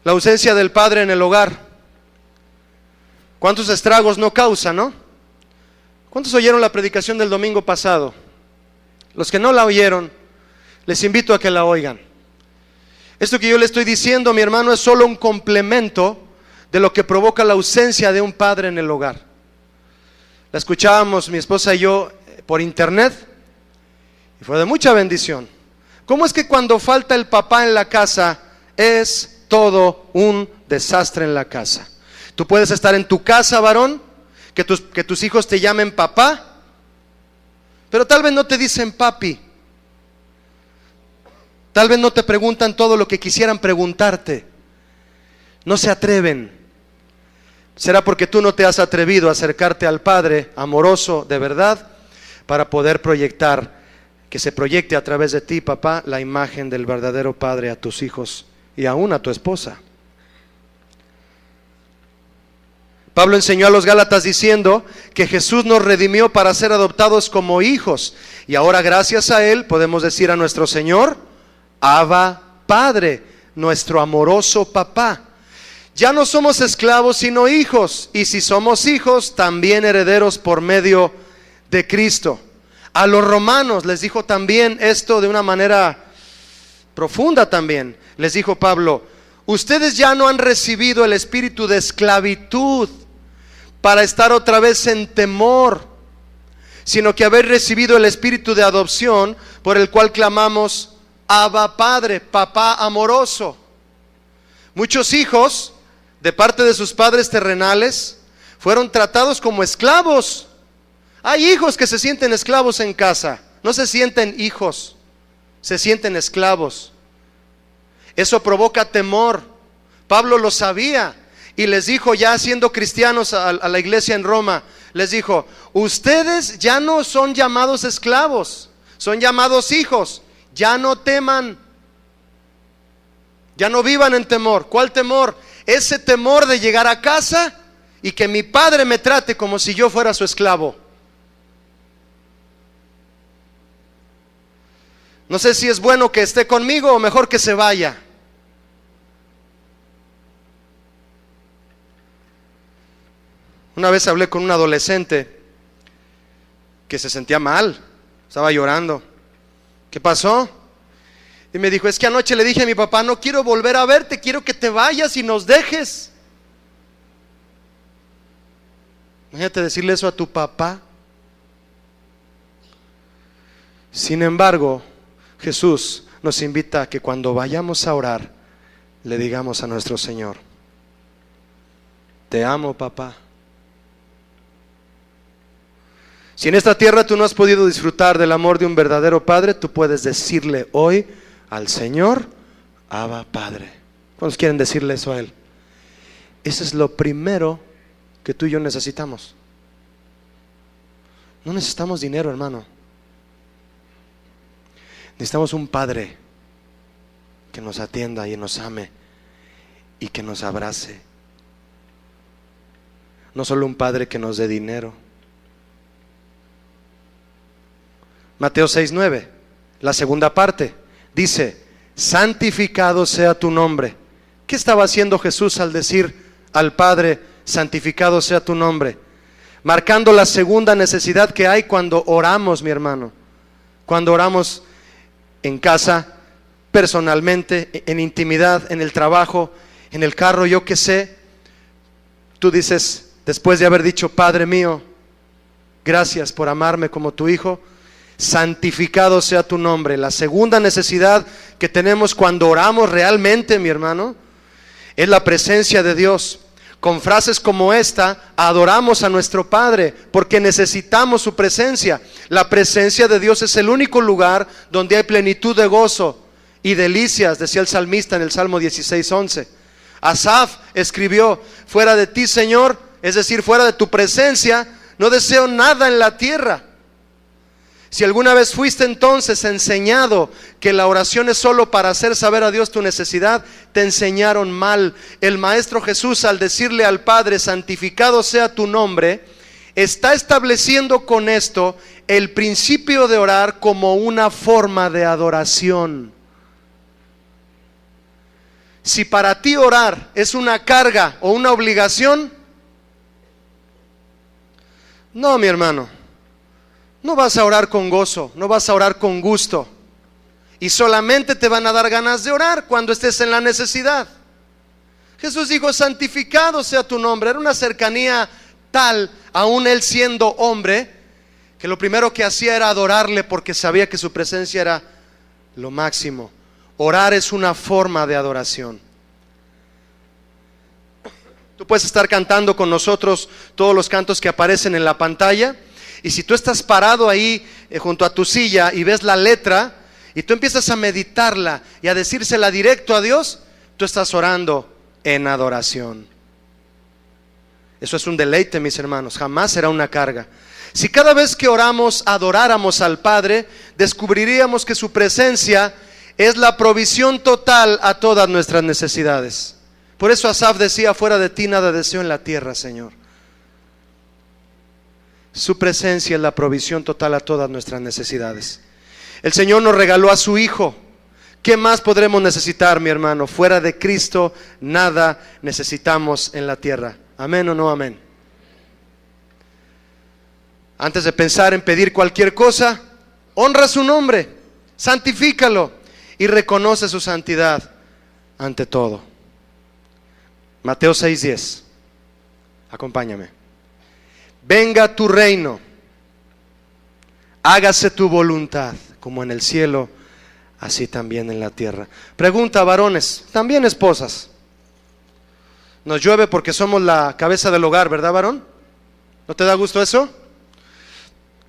La ausencia del padre en el hogar, ¿cuántos estragos no causa, no? ¿Cuántos oyeron la predicación del domingo pasado? Los que no la oyeron, les invito a que la oigan. Esto que yo le estoy diciendo, mi hermano, es solo un complemento de lo que provoca la ausencia de un padre en el hogar. La escuchábamos mi esposa y yo por internet y fue de mucha bendición. ¿Cómo es que cuando falta el papá en la casa es todo un desastre en la casa? Tú puedes estar en tu casa, varón, que tus hijos te llamen papá, pero tal vez no te dicen papi. Tal vez no te preguntan todo lo que quisieran preguntarte. No se atreven. ¿Será porque tú no te has atrevido a acercarte al Padre amoroso de verdad para poder proyectar, que se proyecte a través de ti, papá, la imagen del verdadero Padre a tus hijos y aún a tu esposa? Pablo enseñó a los Gálatas diciendo que Jesús nos redimió para ser adoptados como hijos, y ahora gracias a Él podemos decir a nuestro Señor: Abba, Padre, nuestro amoroso papá. Ya no somos esclavos sino hijos, y si somos hijos, también herederos por medio de Cristo. A los romanos les dijo también esto de una manera profunda también. Les dijo Pablo: ustedes ya no han recibido el espíritu de esclavitud para estar otra vez en temor, sino que habéis recibido el espíritu de adopción, por el cual clamamos: Abba, Padre, papá amoroso. Muchos hijos, de parte de sus padres terrenales, fueron tratados como esclavos. Hay hijos que se sienten esclavos en casa. No se sienten hijos, se sienten esclavos. Eso provoca temor. Pablo lo sabía y les dijo, ya siendo cristianos, a la iglesia en Roma, les dijo: ustedes ya no son llamados esclavos, son llamados hijos. Ya no teman, ya no vivan en temor. ¿Cuál temor? Ese temor de llegar a casa y que mi padre me trate como si yo fuera su esclavo. No sé si es bueno que esté conmigo o mejor que se vaya. Una vez hablé con un adolescente que se sentía mal, estaba llorando. ¿Qué pasó? Y me dijo: es que anoche le dije a mi papá: no quiero volver a verte, quiero que te vayas y nos dejes. Imagínate decirle eso a tu papá. Sin embargo, Jesús nos invita a que cuando vayamos a orar, le digamos a nuestro Señor: te amo, papá. Si en esta tierra tú no has podido disfrutar del amor de un verdadero padre, tú puedes decirle hoy al Señor: Abba, Padre. ¿Cuántos quieren decirle eso a Él? Eso es lo primero que tú y yo necesitamos. No necesitamos dinero, hermano. Necesitamos un Padre que nos atienda y nos ame y que nos abrace. No solo un Padre que nos dé dinero. Mateo 6:9, la segunda parte, dice: santificado sea tu nombre. ¿Qué estaba haciendo Jesús al decir al Padre: santificado sea tu nombre? Marcando la segunda necesidad que hay cuando oramos, mi hermano. Cuando oramos en casa, personalmente, en intimidad, en el trabajo, en el carro, yo qué sé. Tú dices, después de haber dicho: Padre mío, gracias por amarme como tu hijo, santificado sea tu nombre. La segunda necesidad que tenemos cuando oramos realmente, mi hermano, es la presencia de Dios. Con frases como esta, adoramos a nuestro Padre porque necesitamos su presencia. La presencia de Dios es el único lugar donde hay plenitud de gozo y delicias, decía el salmista en el Salmo 16:11. Asaf escribió: fuera de ti, Señor, es decir, fuera de tu presencia, no deseo nada en la tierra. Si alguna vez fuiste entonces enseñado que la oración es solo para hacer saber a Dios tu necesidad, te enseñaron mal. El Maestro Jesús, al decirle al Padre: santificado sea tu nombre, está estableciendo con esto el principio de orar como una forma de adoración. Si para ti orar es una carga o una obligación, no, mi hermano. no vas a orar con gozo, no vas a orar con gusto. Y solamente te van a dar ganas de orar cuando estés en la necesidad. Jesús dijo, santificado sea tu nombre. Era una cercanía tal, aún él siendo hombre, que lo primero que hacía era adorarle porque sabía que su presencia era lo máximo. Orar es una forma de adoración. Tú puedes estar cantando con nosotros todos los cantos que aparecen en la pantalla, y si tú estás parado ahí junto a tu silla y ves la letra y tú empiezas a meditarla y a decírsela directo a Dios, tú estás orando en adoración. Eso es un deleite, mis hermanos, jamás será una carga. Si cada vez que oramos adoráramos al Padre, descubriríamos que su presencia es la provisión total a todas nuestras necesidades. Por eso Asaf decía, fuera de ti nada deseo en la tierra, Señor. Su presencia es la provisión total a todas nuestras necesidades. El Señor nos regaló a su Hijo. ¿Qué más podremos necesitar, mi hermano? Fuera de Cristo nada necesitamos en la tierra. ¿Amén o no amén? Antes de pensar en pedir cualquier cosa, honra su nombre, santifícalo y reconoce su santidad ante todo. Mateo 6:10. Acompáñame. Venga tu reino, hágase tu voluntad, como en el cielo, así también en la tierra. Pregunta, varones, también esposas. Nos llueve porque somos la cabeza del hogar, ¿verdad, varón? ¿No te da gusto eso?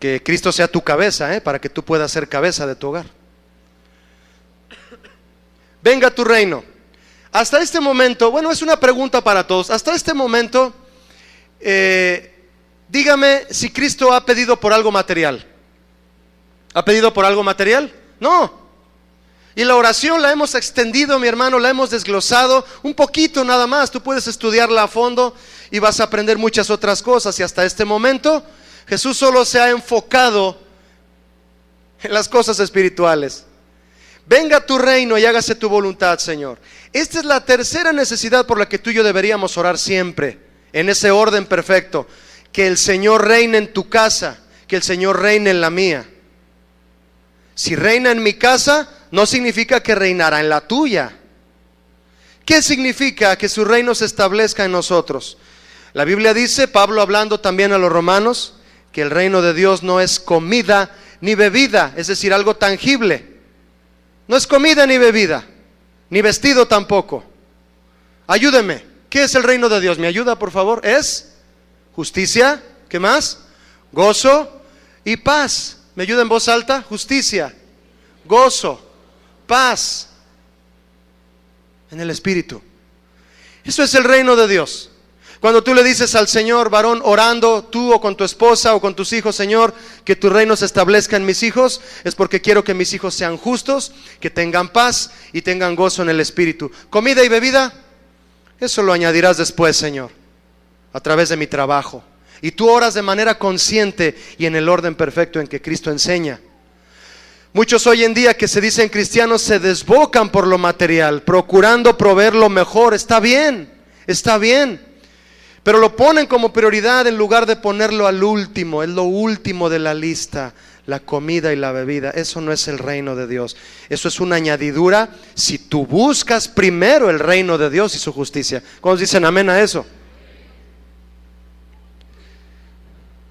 Que Cristo sea tu cabeza, para que tú puedas ser cabeza de tu hogar. Venga tu reino. Hasta este momento, bueno, es una pregunta para todos. Hasta este momento, dígame si Cristo ha pedido por algo material. ¿Ha pedido por algo material? No. Y la oración la hemos extendido, mi hermano, la hemos desglosado un poquito nada más. Tú puedes estudiarla a fondo y vas a aprender muchas otras cosas. Y hasta este momento, Jesús solo se ha enfocado en las cosas espirituales. Venga tu reino y hágase tu voluntad, Señor. Esta es la tercera necesidad por la que tú y yo deberíamos orar siempre, en ese orden perfecto. Que el Señor reine en tu casa, que el Señor reine en la mía. Si reina en mi casa, no significa que reinará en la tuya. ¿Qué significa? Que su reino se establezca en nosotros. La Biblia dice, Pablo hablando también a los romanos, que el reino de Dios no es comida ni bebida, es decir, algo tangible. No es comida ni bebida, ni vestido tampoco. Ayúdeme, ¿qué es el reino de Dios? ¿Me ayuda, por favor? Es justicia, ¿qué más? Gozo y paz. ¿Me ayuda en voz alta? Justicia, gozo, paz en el Espíritu. Eso es el reino de Dios. Cuando tú le dices al Señor, varón, orando, tú o con tu esposa o con tus hijos, Señor, que tu reino se establezca en mis hijos, es porque quiero que mis hijos sean justos, que tengan paz y tengan gozo en el Espíritu. Comida y bebida, eso lo añadirás después, Señor, a través de mi trabajo. Y tú oras de manera consciente y en el orden perfecto en que Cristo enseña. Muchos hoy en día que se dicen cristianos se desbocan por lo material, procurando proveer lo mejor. Está bien, pero lo ponen como prioridad en lugar de ponerlo al último. Es lo último de la lista, la comida y la bebida. Eso no es el reino de Dios. Eso es una añadidura si tú buscas primero el reino de Dios y su justicia. ¿Cuántos dicen amén a eso?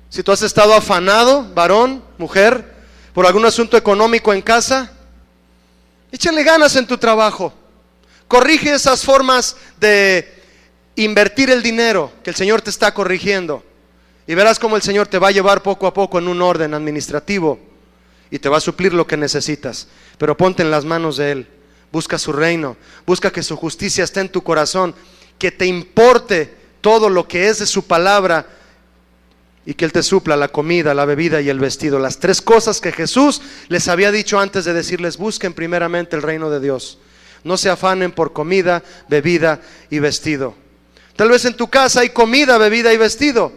Si tú has estado afanado, varón, mujer, por algún asunto económico en casa, échale ganas en tu trabajo. Corrige esas formas de invertir el dinero que el Señor te está corrigiendo. Y verás cómo el Señor te va a llevar poco a poco en un orden administrativo y te va a suplir lo que necesitas. Pero ponte en las manos de Él. Busca su reino. Busca que su justicia esté en tu corazón. Que te importe todo lo que es de su palabra. Y que Él te supla la comida, la bebida y el vestido. Las tres cosas que Jesús les había dicho antes de decirles: busquen primeramente el reino de Dios. No se afanen por comida, bebida y vestido. Tal vez en tu casa hay comida, bebida y vestido,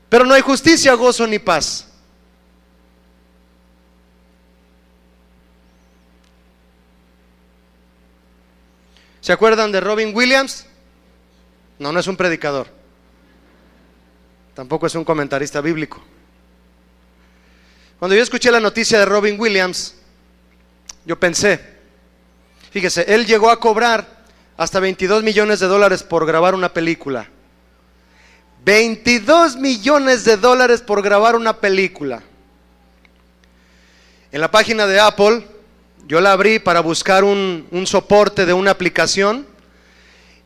pero no hay justicia, gozo ni paz. ¿Se acuerdan de Robin Williams? No, no es un predicador. Tampoco es un comentarista bíblico. Cuando yo escuché la noticia de Robin Williams, yo pensé, fíjese, él llegó a cobrar hasta $22 millones por grabar una película. $22 millones por grabar una película. En la página de Apple, yo la abrí para buscar un soporte de una aplicación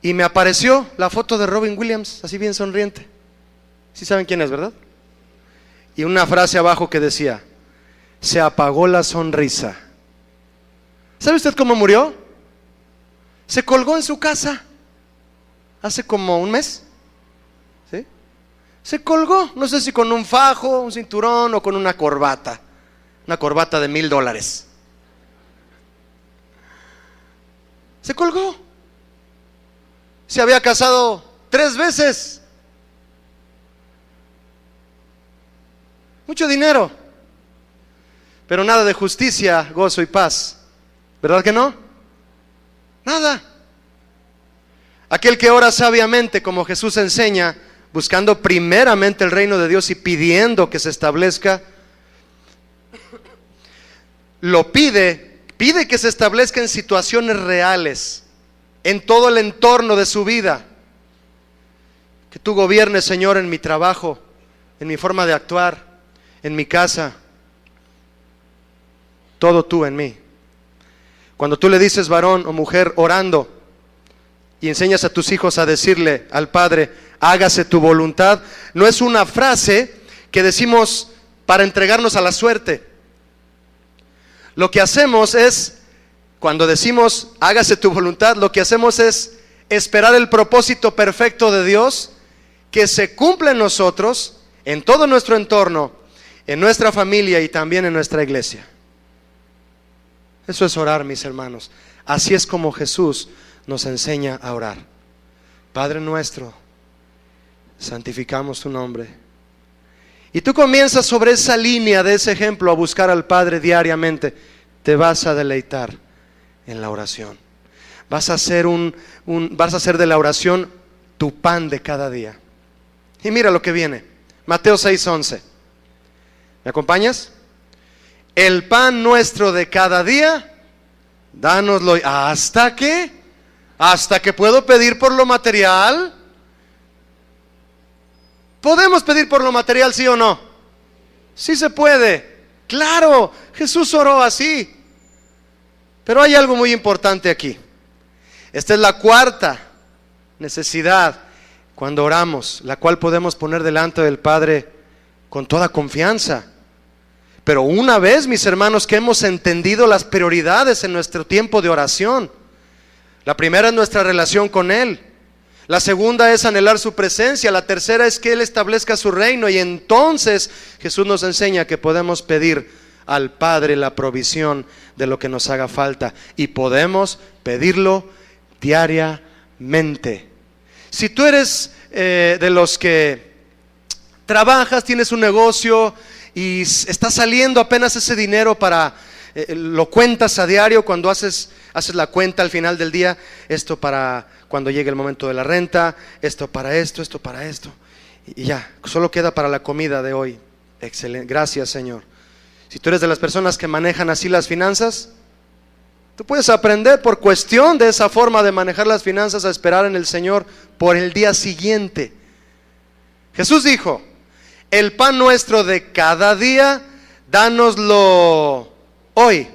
y me apareció la foto de Robin Williams, así bien sonriente. ¿Sí saben quién es, verdad? Y una frase abajo que decía: se apagó la sonrisa. ¿Sabe usted cómo murió? Se colgó en su casa hace como un mes. ¿Sí? Se colgó, no sé si con un fajo, un cinturón o con una corbata de $1,000. Se colgó. Se había casado 3 veces. Mucho dinero, pero nada de justicia, gozo y paz. ¿Verdad que no? Nada. Aquel que ora sabiamente, como Jesús enseña, buscando primeramente el reino de Dios y pidiendo que se establezca, lo pide que se establezca en situaciones reales, en todo el entorno de su vida. Que tú gobiernes, Señor, en mi trabajo, en mi forma de actuar, en mi casa, todo tú en mí. Cuando tú le dices, varón o mujer, orando, y enseñas a tus hijos a decirle al Padre, hágase tu voluntad, no es una frase que decimos para entregarnos a la suerte. Lo que hacemos es, cuando decimos, hágase tu voluntad, lo que hacemos es esperar el propósito perfecto de Dios, que se cumple en nosotros, en todo nuestro entorno, en nuestra familia y también en nuestra iglesia. Eso es orar, mis hermanos. Así es como Jesús nos enseña a orar. Padre nuestro, santificamos tu nombre. Y tú comienzas sobre esa línea de ese ejemplo a buscar al Padre diariamente. Te vas a deleitar en la oración. Vas a hacer de la oración tu pan de cada día. Y mira lo que viene. Mateo 6:11. ¿Me acompañas? El pan nuestro de cada día, dánoslo. ¿Hasta qué? ¿Hasta que puedo pedir por lo material? ¿Podemos pedir por lo material, sí o no? Sí se puede. Claro, Jesús oró así. Pero hay algo muy importante aquí. Esta es la cuarta necesidad cuando oramos, la cual podemos poner delante del Padre con toda confianza. Pero una vez, mis hermanos, que hemos entendido las prioridades en nuestro tiempo de oración, la primera es nuestra relación con Él, la segunda es anhelar su presencia, la tercera es que Él establezca su reino, y entonces Jesús nos enseña que podemos pedir al Padre la provisión de lo que nos haga falta, y podemos pedirlo diariamente. Si tú eres de los que trabajas, tienes un negocio y está saliendo apenas ese dinero para, lo cuentas a diario cuando haces la cuenta al final del día, esto para cuando llegue el momento de la renta, esto para esto, y ya, solo queda para la comida de hoy. Excelente, gracias Señor. Si tú eres de las personas que manejan así las finanzas, tú puedes aprender por cuestión de esa forma de manejar las finanzas a esperar en el Señor por el día siguiente. Jesús dijo: el pan nuestro de cada día, dánoslo hoy.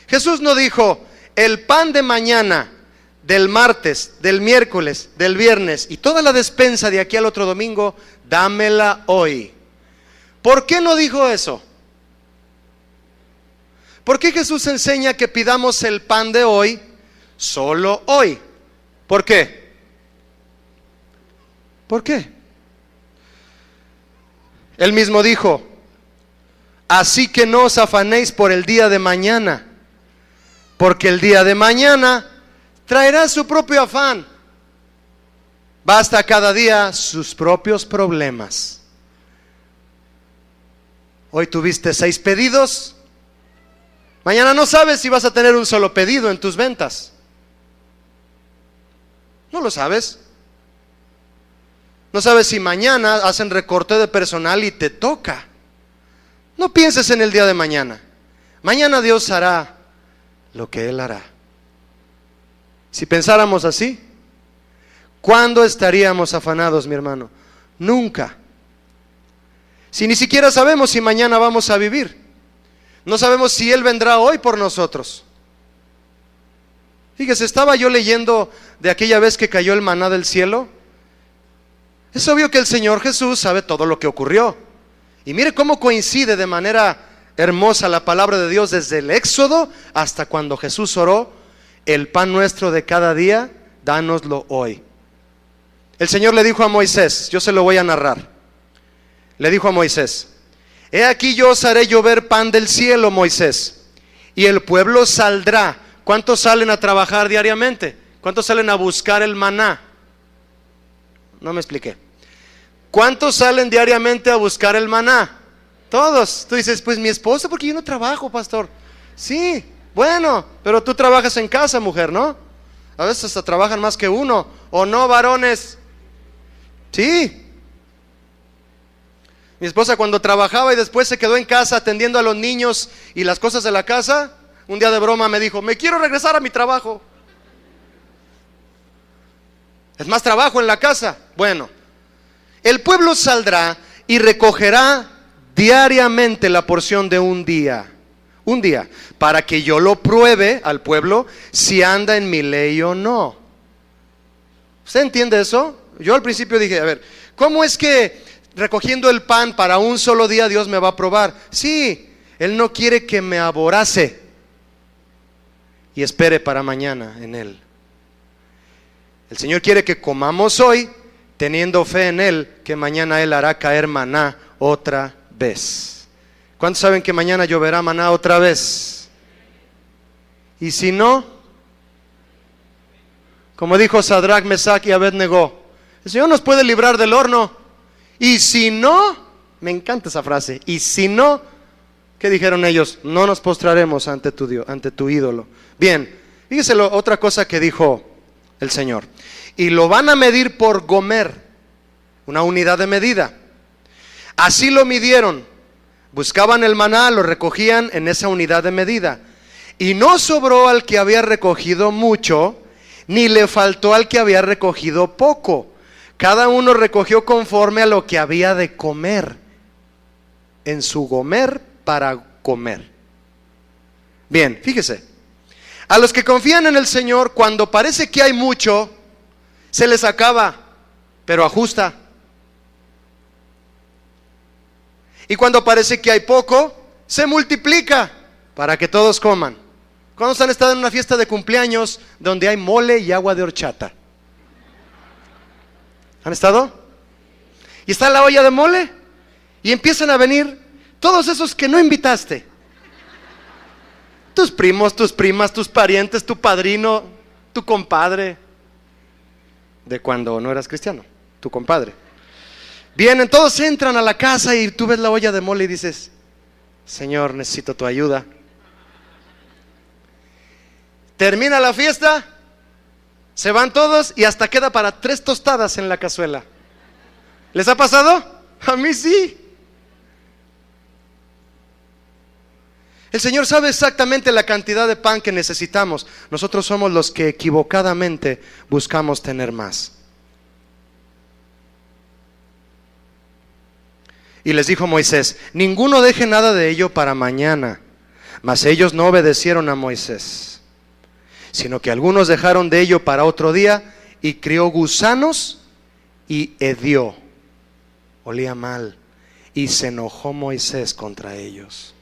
Jesús no dijo: el pan de mañana, del martes, del miércoles, del viernes y toda la despensa de aquí al otro domingo, dámela hoy. ¿Por qué no dijo eso? ¿Por qué Jesús enseña que pidamos el pan de hoy solo hoy? ¿Por qué? ¿Por qué? Él mismo dijo: así que no os afanéis por el día de mañana, porque el día de mañana traerá su propio afán. Basta cada día sus propios problemas. Hoy tuviste 6 pedidos, mañana no sabes si vas a tener un solo pedido en tus ventas. No lo sabes. No sabes si mañana hacen recorte de personal y te toca. No pienses en el día de mañana. Mañana Dios hará lo que Él hará. Si pensáramos así, ¿cuándo estaríamos afanados, mi hermano? Nunca. Si ni siquiera sabemos si mañana vamos a vivir. No sabemos si Él vendrá hoy por nosotros. Fíjese, estaba yo leyendo de aquella vez que cayó el maná del cielo. Es obvio que el Señor Jesús sabe todo lo que ocurrió. Y mire cómo coincide de manera hermosa la palabra de Dios desde el Éxodo hasta cuando Jesús oró: el pan nuestro de cada día, dánoslo hoy. El Señor le dijo a Moisés, yo se lo voy a narrar. Le dijo a Moisés: he aquí yo os haré llover pan del cielo, Moisés, y el pueblo saldrá. ¿Cuántos salen a trabajar diariamente? ¿Cuántos salen a buscar el maná? No me expliqué. ¿Cuántos salen diariamente a buscar el maná? Todos. Tú dices, pues mi esposa, porque yo no trabajo, pastor. Sí, bueno, pero tú trabajas en casa, mujer, ¿no? A veces hasta trabajan más que uno. ¿O no, varones? Sí. Mi esposa cuando trabajaba y después se quedó en casa atendiendo a los niños y las cosas de la casa, un día de broma me dijo: me quiero regresar a mi trabajo. Es más trabajo en la casa. Bueno, el pueblo saldrá y recogerá diariamente la porción de un día, para que yo lo pruebe al pueblo si anda en mi ley o no. ¿Usted entiende eso? Yo al principio dije, a ver, ¿cómo es que recogiendo el pan para un solo día Dios me va a probar? Sí, Él no quiere que me aborace y espere para mañana en Él. El Señor quiere que comamos hoy, teniendo fe en Él, que mañana Él hará caer maná otra vez. ¿Cuántos saben que mañana lloverá maná otra vez? Y si no, como dijo Sadrach, Mesach y Abednego, el Señor nos puede librar del horno. Y si no, me encanta esa frase, y si no, ¿qué dijeron ellos? No nos postraremos ante tu Dios, ante tu ídolo. Bien, fíjese otra cosa que dijo el Señor. Y lo van a medir por gomer, una unidad de medida. Así lo midieron. Buscaban el maná, lo recogían en esa unidad de medida. Y no sobró al que había recogido mucho, ni le faltó al que había recogido poco. Cada uno recogió conforme a lo que había de comer, en su gomer para comer. Bien, fíjese. A los que confían en el Señor, cuando parece que hay mucho, se les acaba, pero ajusta. Y cuando parece que hay poco, se multiplica para que todos coman. ¿Cuántos han estado en una fiesta de cumpleaños donde hay mole y agua de horchata? ¿Han estado? Y está la olla de mole y empiezan a venir todos esos que no invitaste. Tus primos, tus primas, tus parientes, tu padrino, tu compadre. De cuando no eras cristiano, tu compadre. Vienen, todos entran a la casa y tú ves la olla de mole y dices: Señor, necesito tu ayuda. Termina la fiesta, se van todos y hasta queda para 3 tostadas en la cazuela. ¿Les ha pasado? A mí sí. El Señor sabe exactamente la cantidad de pan que necesitamos. Nosotros somos los que equivocadamente buscamos tener más. Y les dijo Moisés: ninguno deje nada de ello para mañana. Mas ellos no obedecieron a Moisés, sino que algunos dejaron de ello para otro día, y crió gusanos y hedió. Olía mal. Y se enojó Moisés contra ellos.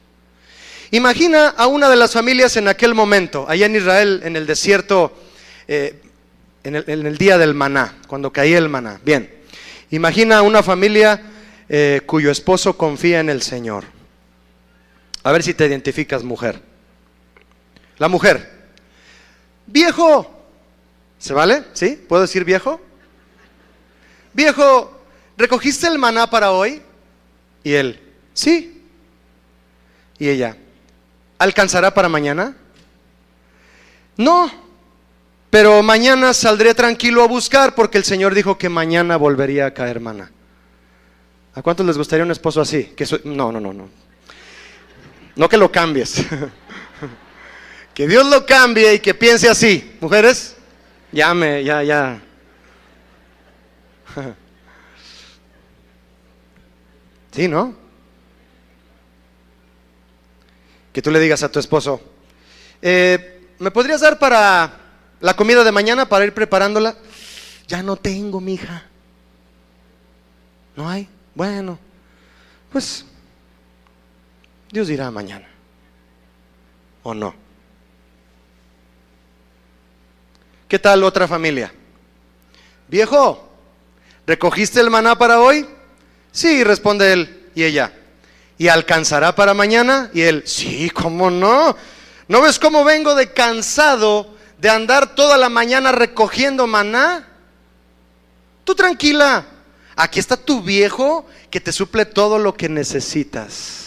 Imagina a una de las familias en aquel momento, allá en Israel, en el desierto, en el día del maná, cuando caía el maná. Bien, imagina a una familia cuyo esposo confía en el Señor. A ver si te identificas, mujer. La mujer: viejo, ¿se vale? ¿Sí? ¿Puedo decir viejo? Viejo, ¿recogiste el maná para hoy? Y él: sí. Y ella: ¿alcanzará para mañana? No, pero mañana saldré tranquilo a buscar, porque el Señor dijo que mañana volvería a caer maná. ¿A cuántos les gustaría un esposo así? No. No que lo cambies. Que Dios lo cambie y que piense así. Mujeres, ya. Sí, ¿no? Que tú le digas a tu esposo, ¿me podrías dar para la comida de mañana para ir preparándola? Ya no tengo, mija. ¿No hay? Bueno, pues Dios dirá mañana. ¿O no? ¿Qué tal otra familia? Viejo, ¿recogiste el maná para hoy? Sí, responde él. Y ella, ¿y alcanzará para mañana? Y él, sí, ¿cómo no? ¿No ves cómo vengo de cansado de andar toda la mañana recogiendo maná? Tú tranquila, aquí está tu viejo que te suple todo lo que necesitas.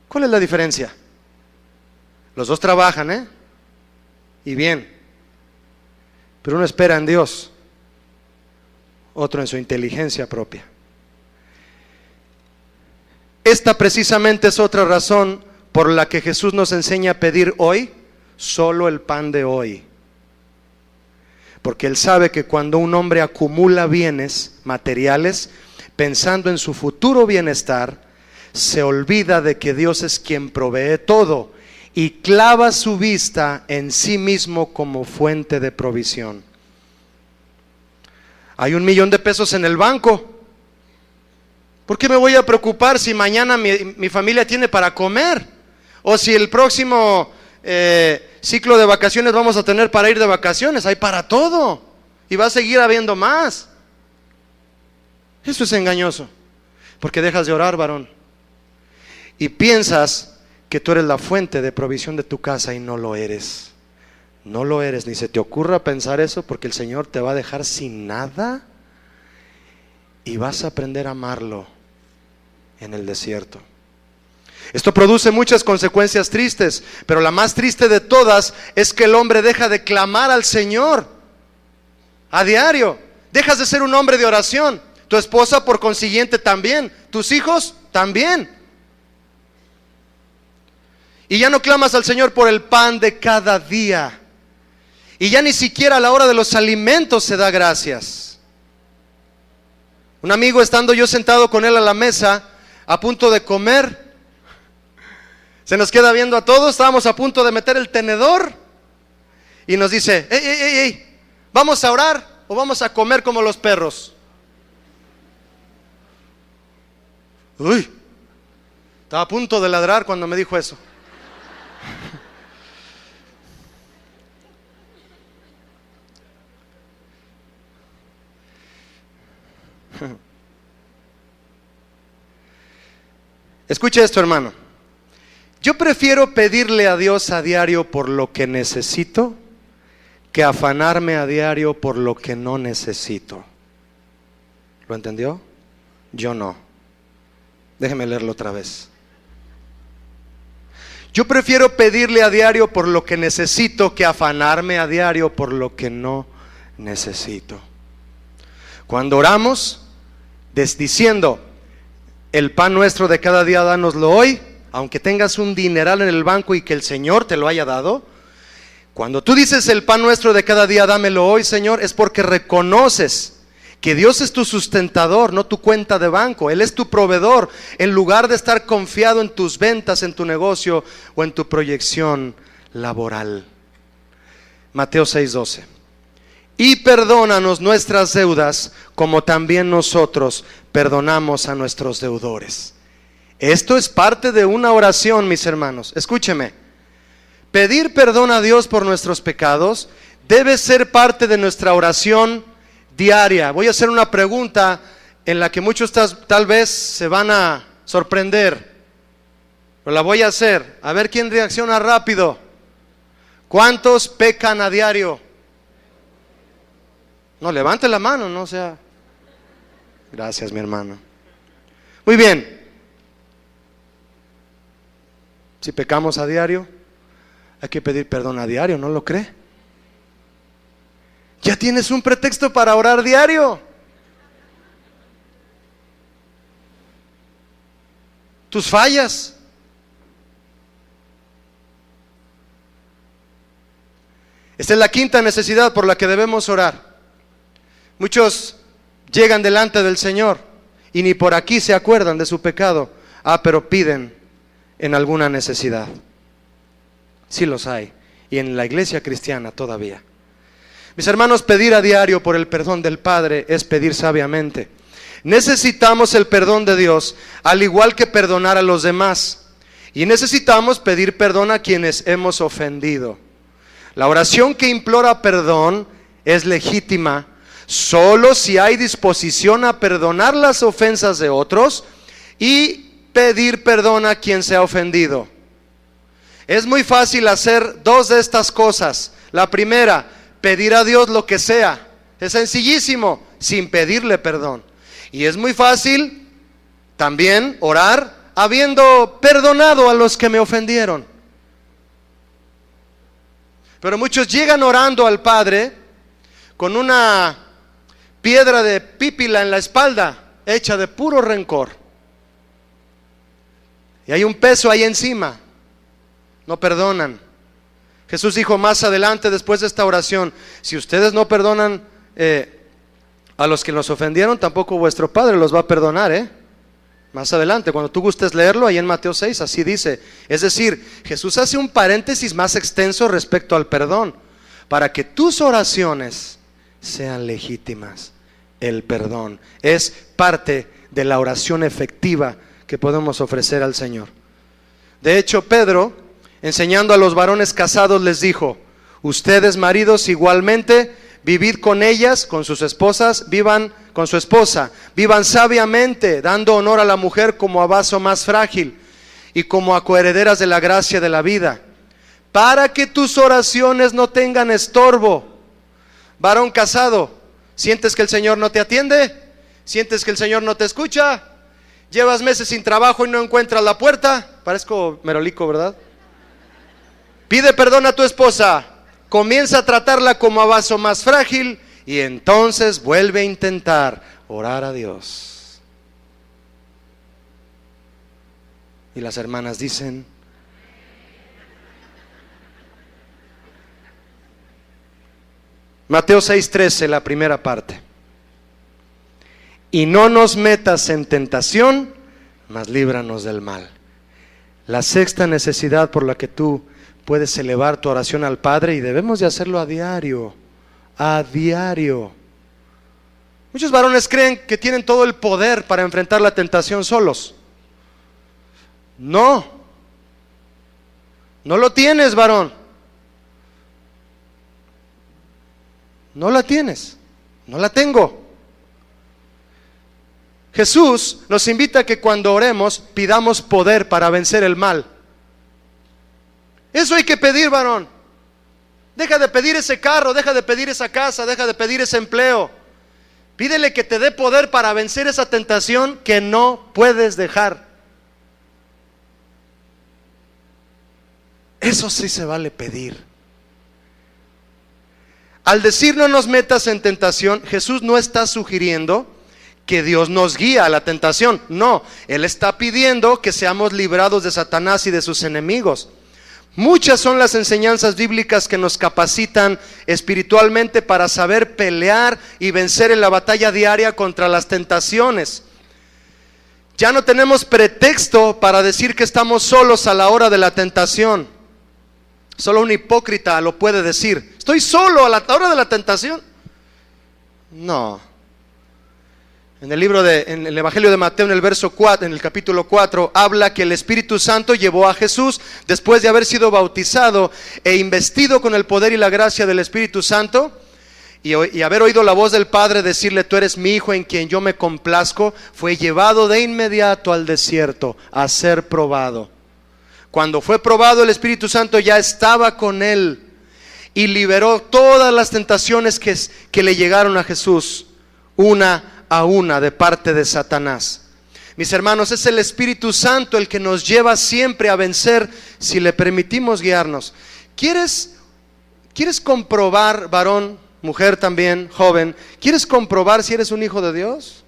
¿Cuál es la diferencia? Los dos trabajan, ¿eh? Y bien. Pero uno espera en Dios, otro en su inteligencia propia. Esta precisamente es otra razón por la que Jesús nos enseña a pedir hoy solo el pan de hoy. Porque Él sabe que cuando un hombre acumula bienes materiales, pensando en su futuro bienestar, se olvida de que Dios es quien provee todo y clava su vista en sí mismo como fuente de provisión. Hay $1,000,000 en el banco. ¿Por qué me voy a preocupar si mañana mi familia tiene para comer? O si el próximo ciclo de vacaciones vamos a tener para ir de vacaciones. Hay para todo y va a seguir habiendo más. Eso es engañoso, porque dejas de orar, varón, y piensas que tú eres la fuente de provisión de tu casa y no lo eres. No lo eres, ni se te ocurra pensar eso, porque el Señor te va a dejar sin nada y vas a aprender a amarlo en el desierto. Esto produce muchas consecuencias tristes, pero la más triste de todas es que el hombre deja de clamar al Señor a diario. Dejas de ser un hombre de oración. Tu esposa, por consiguiente, también. Tus hijos, también. Y ya no clamas al Señor por el pan de cada día. Y ya ni siquiera a la hora de los alimentos se da gracias. Un amigo, estando yo sentado con él a la mesa, a punto de comer, se nos queda viendo a todos, estábamos a punto de meter el tenedor y nos dice, ey, ¿vamos a orar o vamos a comer como los perros? Uy, estaba a punto de ladrar cuando me dijo eso. Escucha esto, hermano. Yo prefiero pedirle a Dios a diario por lo que necesito que afanarme a diario por lo que no necesito. ¿Lo entendió? Yo no. Déjeme leerlo otra vez. Yo prefiero pedirle a diario por lo que necesito que afanarme a diario por lo que no necesito. Cuando oramos, diciendo, el pan nuestro de cada día dánoslo hoy, aunque tengas un dineral en el banco y que el Señor te lo haya dado, cuando tú dices el pan nuestro de cada día dámelo hoy, Señor, es porque reconoces que Dios es tu sustentador, no tu cuenta de banco. Él es tu proveedor, en lugar de estar confiado en tus ventas, en tu negocio o en tu proyección laboral. Mateo 6:12. Y perdónanos nuestras deudas, como también nosotros perdonamos a nuestros deudores. Esto es parte de una oración, mis hermanos. Escúcheme. Pedir perdón a Dios por nuestros pecados debe ser parte de nuestra oración diaria. Voy a hacer una pregunta en la que muchos tal vez se van a sorprender, pero la voy a hacer. A ver quién reacciona rápido. ¿Cuántos pecan a diario? No, levante la mano, no sea. Gracias, mi hermano. Muy bien. Si pecamos a diario, hay que pedir perdón a diario, ¿no lo cree? Ya tienes un pretexto para orar diario. Tus fallas. Esta es la quinta necesidad por la que debemos orar. Muchos llegan delante del Señor y ni por aquí se acuerdan de su pecado. Pero piden en alguna necesidad. Sí los hay. Y en la iglesia cristiana todavía. Mis hermanos, pedir a diario por el perdón del Padre es pedir sabiamente. Necesitamos el perdón de Dios, al igual que perdonar a los demás. Y necesitamos pedir perdón a quienes hemos ofendido. La oración que implora perdón es legítima solo si hay disposición a perdonar las ofensas de otros y pedir perdón a quien se ha ofendido. Es muy fácil hacer dos de estas cosas. La primera, pedir a Dios lo que sea. Es sencillísimo, sin pedirle perdón. Y es muy fácil también orar habiendo perdonado a los que me ofendieron. Pero muchos llegan orando al Padre con una piedra de pípila en la espalda, hecha de puro rencor. Y hay un peso ahí encima. No perdonan. Jesús dijo más adelante, después de esta oración: si ustedes no perdonan a los que los ofendieron, tampoco vuestro Padre los va a perdonar. Más adelante, cuando tú gustes leerlo, ahí en Mateo 6, así dice. Es decir, Jesús hace un paréntesis más extenso respecto al perdón, para que tus oraciones sean legítimas. El perdón es parte de la oración efectiva que podemos ofrecer al Señor. De hecho, Pedro, enseñando a los varones casados, les dijo: ustedes, maridos, igualmente vivid con ellas, con sus esposas, vivan con su esposa, vivan sabiamente, dando honor a la mujer como a vaso más frágil y como a coherederas de la gracia de la vida, para que tus oraciones no tengan estorbo. Varón casado, ¿sientes que el Señor no te atiende? ¿Sientes que el Señor no te escucha? ¿Llevas meses sin trabajo y no encuentras la puerta? Parezco merolico, ¿verdad? Pide perdón a tu esposa, comienza a tratarla como a vaso más frágil y entonces vuelve a intentar orar a Dios. Y las hermanas dicen: Mateo 6:13, la primera parte: y no nos metas en tentación, mas líbranos del mal. La sexta necesidad por la que tú puedes elevar tu oración al Padre, y debemos de hacerlo a diario. A diario. Muchos varones creen que tienen todo el poder para enfrentar la tentación solos. No. No lo tienes, varón. No la tienes. No la tengo. Jesús nos invita a que cuando oremos pidamos poder para vencer el mal. Eso hay que pedir, varón. Deja de pedir ese carro, deja de pedir esa casa, deja de pedir ese empleo. Pídele que te dé poder para vencer esa tentación que no puedes dejar. Eso sí se vale pedir. Al decir no nos metas en tentación, Jesús no está sugiriendo que Dios nos guía a la tentación. No, Él está pidiendo que seamos librados de Satanás y de sus enemigos. Muchas son las enseñanzas bíblicas que nos capacitan espiritualmente para saber pelear y vencer en la batalla diaria contra las tentaciones. Ya no tenemos pretexto para decir que estamos solos a la hora de la tentación. Solo un hipócrita lo puede decir: ¿estoy solo a la hora de la tentación? No. En el Evangelio de Mateo, en el verso 4, en el capítulo 4, habla que el Espíritu Santo llevó a Jesús, después de haber sido bautizado e investido con el poder y la gracia del Espíritu Santo, y haber oído la voz del Padre decirle: tú eres mi Hijo en quien yo me complazco, fue llevado de inmediato al desierto a ser probado. Cuando fue probado, el Espíritu Santo ya estaba con él y liberó todas las tentaciones que le llegaron a Jesús, una a una, de parte de Satanás. Mis hermanos, es el Espíritu Santo el que nos lleva siempre a vencer si le permitimos guiarnos. ¿Quieres comprobar, varón, mujer también, joven, ¿quieres comprobar si eres un hijo de Dios?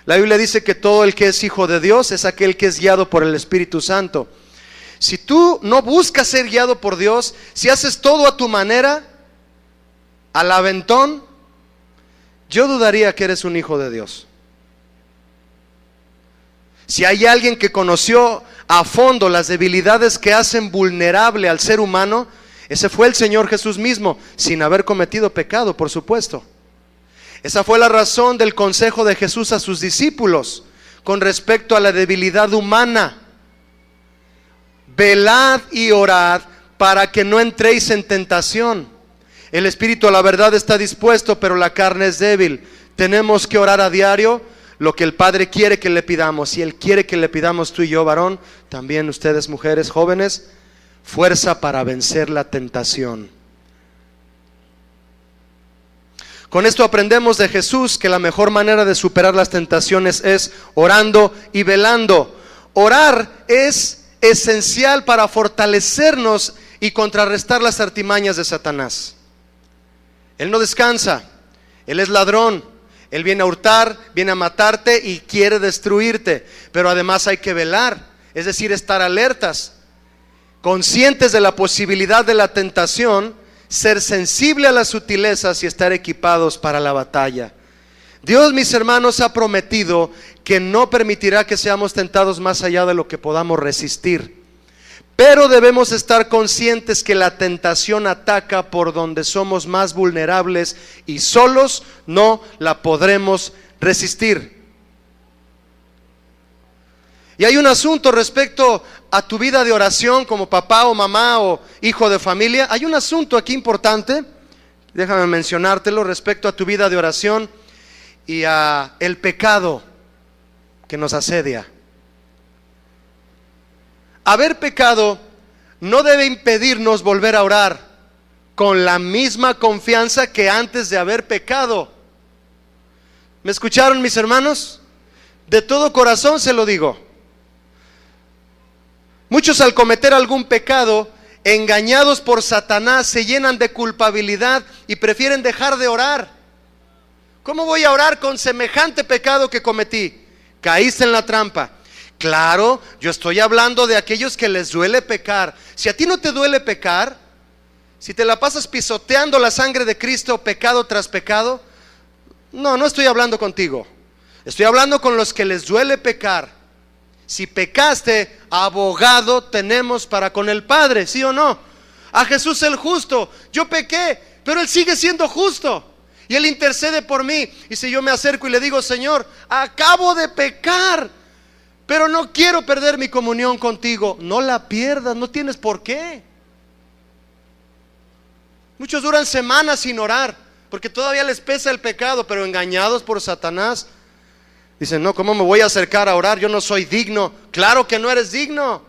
La Biblia dice que todo el que es hijo de Dios es aquel que es guiado por el Espíritu Santo. Si tú no buscas ser guiado por Dios, si haces todo a tu manera, al aventón, yo dudaría que eres un hijo de Dios. Si hay alguien que conoció a fondo las debilidades que hacen vulnerable al ser humano, ese fue el Señor Jesús mismo, sin haber cometido pecado, por supuesto. Esa fue la razón del consejo de Jesús a sus discípulos con respecto a la debilidad humana. Velad y orad para que no entréis en tentación. El espíritu a la verdad está dispuesto, pero la carne es débil. Tenemos que orar a diario lo que el Padre quiere que le pidamos. Si Él quiere que le pidamos tú y yo, varón, también ustedes, mujeres, jóvenes, fuerza para vencer la tentación. Con esto aprendemos de Jesús que la mejor manera de superar las tentaciones es orando y velando. Orar es esencial para fortalecernos y contrarrestar las artimañas de Satanás. Él no descansa, él es ladrón, él viene a hurtar, viene a matarte y quiere destruirte, pero además hay que velar, es decir, estar alertas, conscientes de la posibilidad de la tentación, ser sensible a las sutilezas y estar equipados para la batalla. Dios, mis hermanos, ha prometido que no permitirá que seamos tentados más allá de lo que podamos resistir. Pero debemos estar conscientes que la tentación ataca por donde somos más vulnerables y solos no la podremos resistir. Y hay un asunto respecto a tu vida de oración como papá o mamá o hijo de familia. Hay un asunto aquí importante, déjame mencionártelo, respecto a tu vida de oración y a el pecado que nos asedia. Haber pecado no debe impedirnos volver a orar con la misma confianza que antes de haber pecado. ¿Me escucharon, mis hermanos? De todo corazón se lo digo. Muchos al cometer algún pecado, engañados por Satanás, se llenan de culpabilidad y prefieren dejar de orar. ¿Cómo voy a orar con semejante pecado que cometí? Caíste en la trampa. Claro, yo estoy hablando de aquellos que les duele pecar. Si a ti no te duele pecar, si te la pasas pisoteando la sangre de Cristo pecado tras pecado, no estoy hablando contigo. Estoy hablando con los que les duele pecar. Si pecaste, abogado tenemos para con el Padre, ¿sí o no? A Jesús el justo, yo pequé, pero Él sigue siendo justo y Él intercede por mí. Y si yo me acerco y le digo: Señor, acabo de pecar, pero no quiero perder mi comunión contigo, no la pierdas, no tienes por qué. Muchos duran semanas sin orar porque todavía les pesa el pecado, pero engañados por Satanás dicen: no, ¿cómo me voy a acercar a orar? Yo no soy digno. Claro que no eres digno,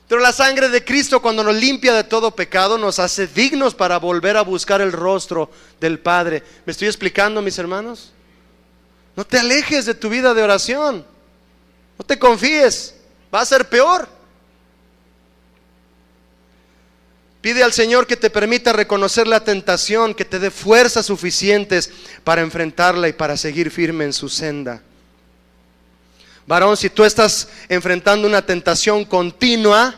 pero la sangre de Cristo, cuando nos limpia de todo pecado, nos hace dignos para volver a buscar el rostro del Padre. ¿Me estoy explicando, mis hermanos? No te alejes de tu vida de oración, no te confíes, va a ser peor. Pide al Señor que te permita reconocer la tentación, que te dé fuerzas suficientes para enfrentarla y para seguir firme en su senda. Varón, si tú estás enfrentando una tentación continua,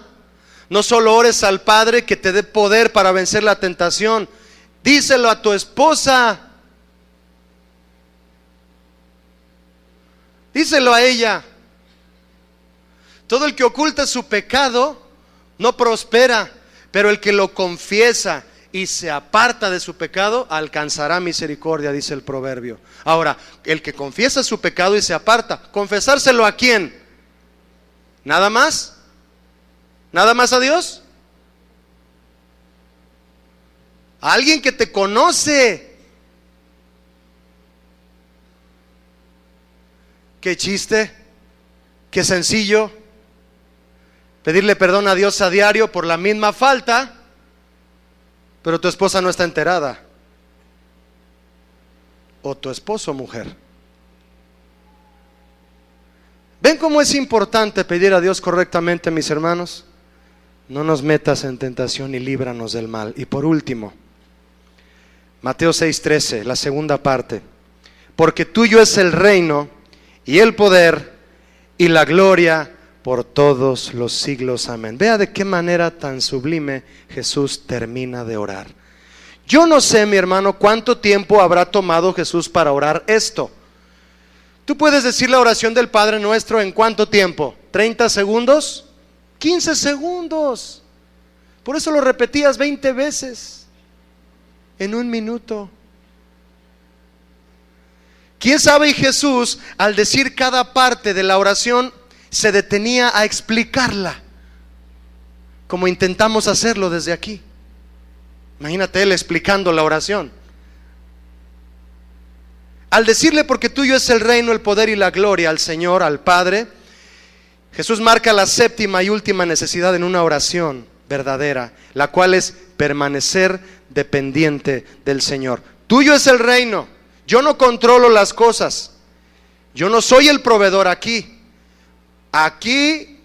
no solo ores al Padre que te dé poder para vencer la tentación, díselo a tu esposa, díselo a ella. Todo el que oculta su pecado no prospera, pero el que lo confiesa y se aparta de su pecado alcanzará misericordia, dice el proverbio. Ahora, el que confiesa su pecado y se aparta, ¿confesárselo a quién? ¿Nada más? ¿Nada más a Dios? A alguien que te conoce. Qué chiste, qué sencillo pedirle perdón a Dios a diario por la misma falta, pero tu esposa no está enterada, o tu esposo, mujer. ¿Ven cómo es importante pedir a Dios correctamente, mis hermanos? No nos metas en tentación y líbranos del mal. Y por último, Mateo 6:13, la segunda parte. Porque tuyo es el reino y el poder y la gloria por todos los siglos. Amén. Vea de qué manera tan sublime Jesús termina de orar. Yo no sé, mi hermano, cuánto tiempo habrá tomado Jesús para orar esto. Tú puedes decir la oración del Padre Nuestro en ¿cuánto tiempo? ¿30 segundos? 15 segundos. Por eso lo repetías 20 veces en un minuto. ¿Quién sabe? Y Jesús, al decir cada parte de la oración, se detenía a explicarla, como intentamos hacerlo desde aquí. Imagínate él explicando la oración. Al decirle porque tuyo es el reino, el poder y la gloria al Señor, al Padre, Jesús marca la séptima y última necesidad en una oración verdadera, la cual es permanecer dependiente del Señor. Tuyo es el reino. Yo no controlo las cosas. Yo no soy el proveedor aquí. Aquí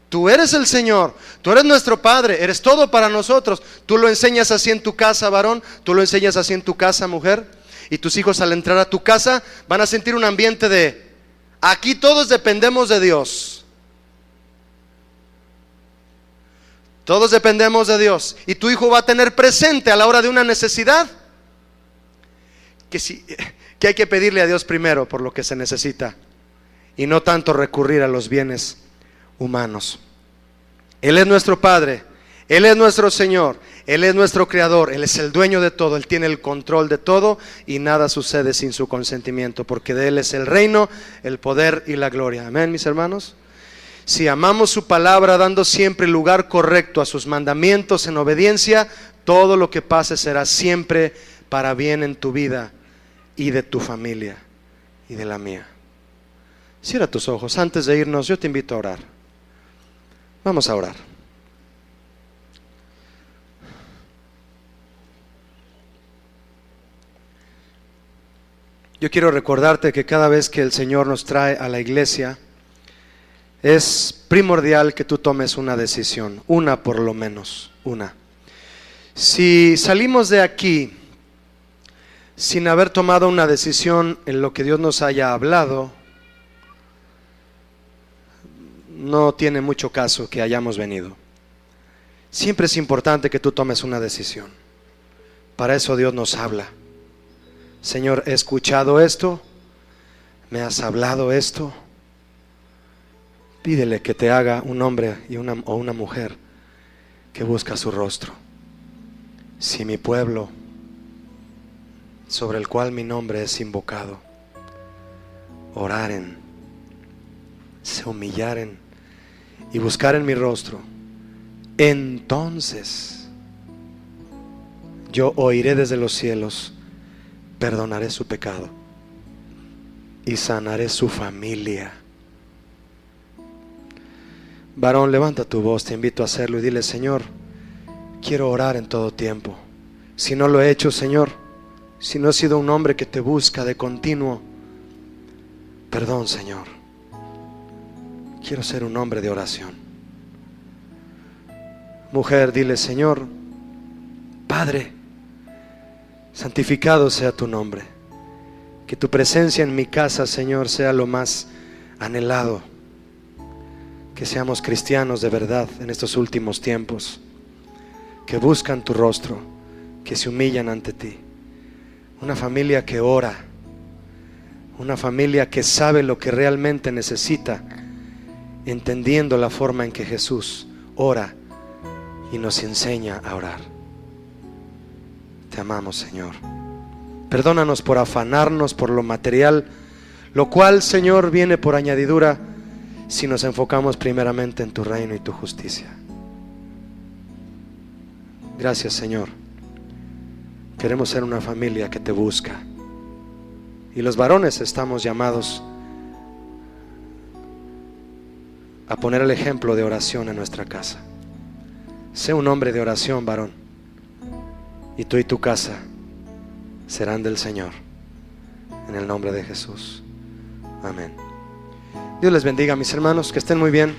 tú eres el Señor. Tú eres nuestro Padre. Eres todo para nosotros. Tú lo enseñas así en tu casa, varón. Tú lo enseñas así en tu casa, mujer. Y tus hijos al entrar a tu casa van a sentir un ambiente de: aquí todos dependemos de Dios. Todos dependemos de Dios. Y tu hijo va a tener presente a la hora de una necesidad que hay que pedirle a Dios primero por lo que se necesita y no tanto recurrir a los bienes humanos. Él es nuestro Padre, Él es nuestro Señor, Él es nuestro Creador, Él es el dueño de todo, Él tiene el control de todo y nada sucede sin su consentimiento, porque de Él es el reino, el poder y la gloria. Amén, mis hermanos. Si amamos su palabra, dando siempre el lugar correcto a sus mandamientos en obediencia, todo lo que pase será siempre para bien en tu vida y de tu familia y de la mía. Cierra tus ojos. Antes de irnos, yo te invito a orar. Vamos a orar. Yo quiero recordarte que cada vez que el Señor nos trae a la iglesia, es primordial que tú tomes una decisión, una por lo menos, una. Si salimos de aquí sin haber tomado una decisión en lo que Dios nos haya hablado, no tiene mucho caso que hayamos venido. Siempre es importante que tú tomes una decisión. Para eso Dios nos habla. Señor, he escuchado esto, me has hablado esto. Pídele que te haga un hombre o una mujer que busca su rostro. Si mi pueblo, sobre el cual mi nombre es invocado, oraren, se humillaren y buscaren mi rostro, entonces yo oiré desde los cielos, perdonaré su pecado y sanaré su familia. Varón, levanta tu voz, te invito a hacerlo y dile: Señor, quiero orar en todo tiempo. Si no lo he hecho, Señor, si no he sido un hombre que te busca de continuo, perdón, Señor. Quiero ser un hombre de oración. Mujer, dile: Señor, Padre, santificado sea tu nombre. Que tu presencia en mi casa, Señor, sea lo más anhelado. Que seamos cristianos de verdad en estos últimos tiempos, que buscan tu rostro, que se humillan ante ti. Una familia que ora, una familia que sabe lo que realmente necesita, entendiendo la forma en que Jesús ora y nos enseña a orar. Te amamos, Señor. Perdónanos por afanarnos por lo material, lo cual, Señor, viene por añadidura si nos enfocamos primeramente en tu reino y tu justicia. Gracias, Señor. Queremos ser una familia que te busca. Y los varones estamos llamados a poner el ejemplo de oración en nuestra casa. Sé un hombre de oración, varón, y tú y tu casa serán del Señor. En el nombre de Jesús. Amén. Dios les bendiga, mis hermanos, que estén muy bien.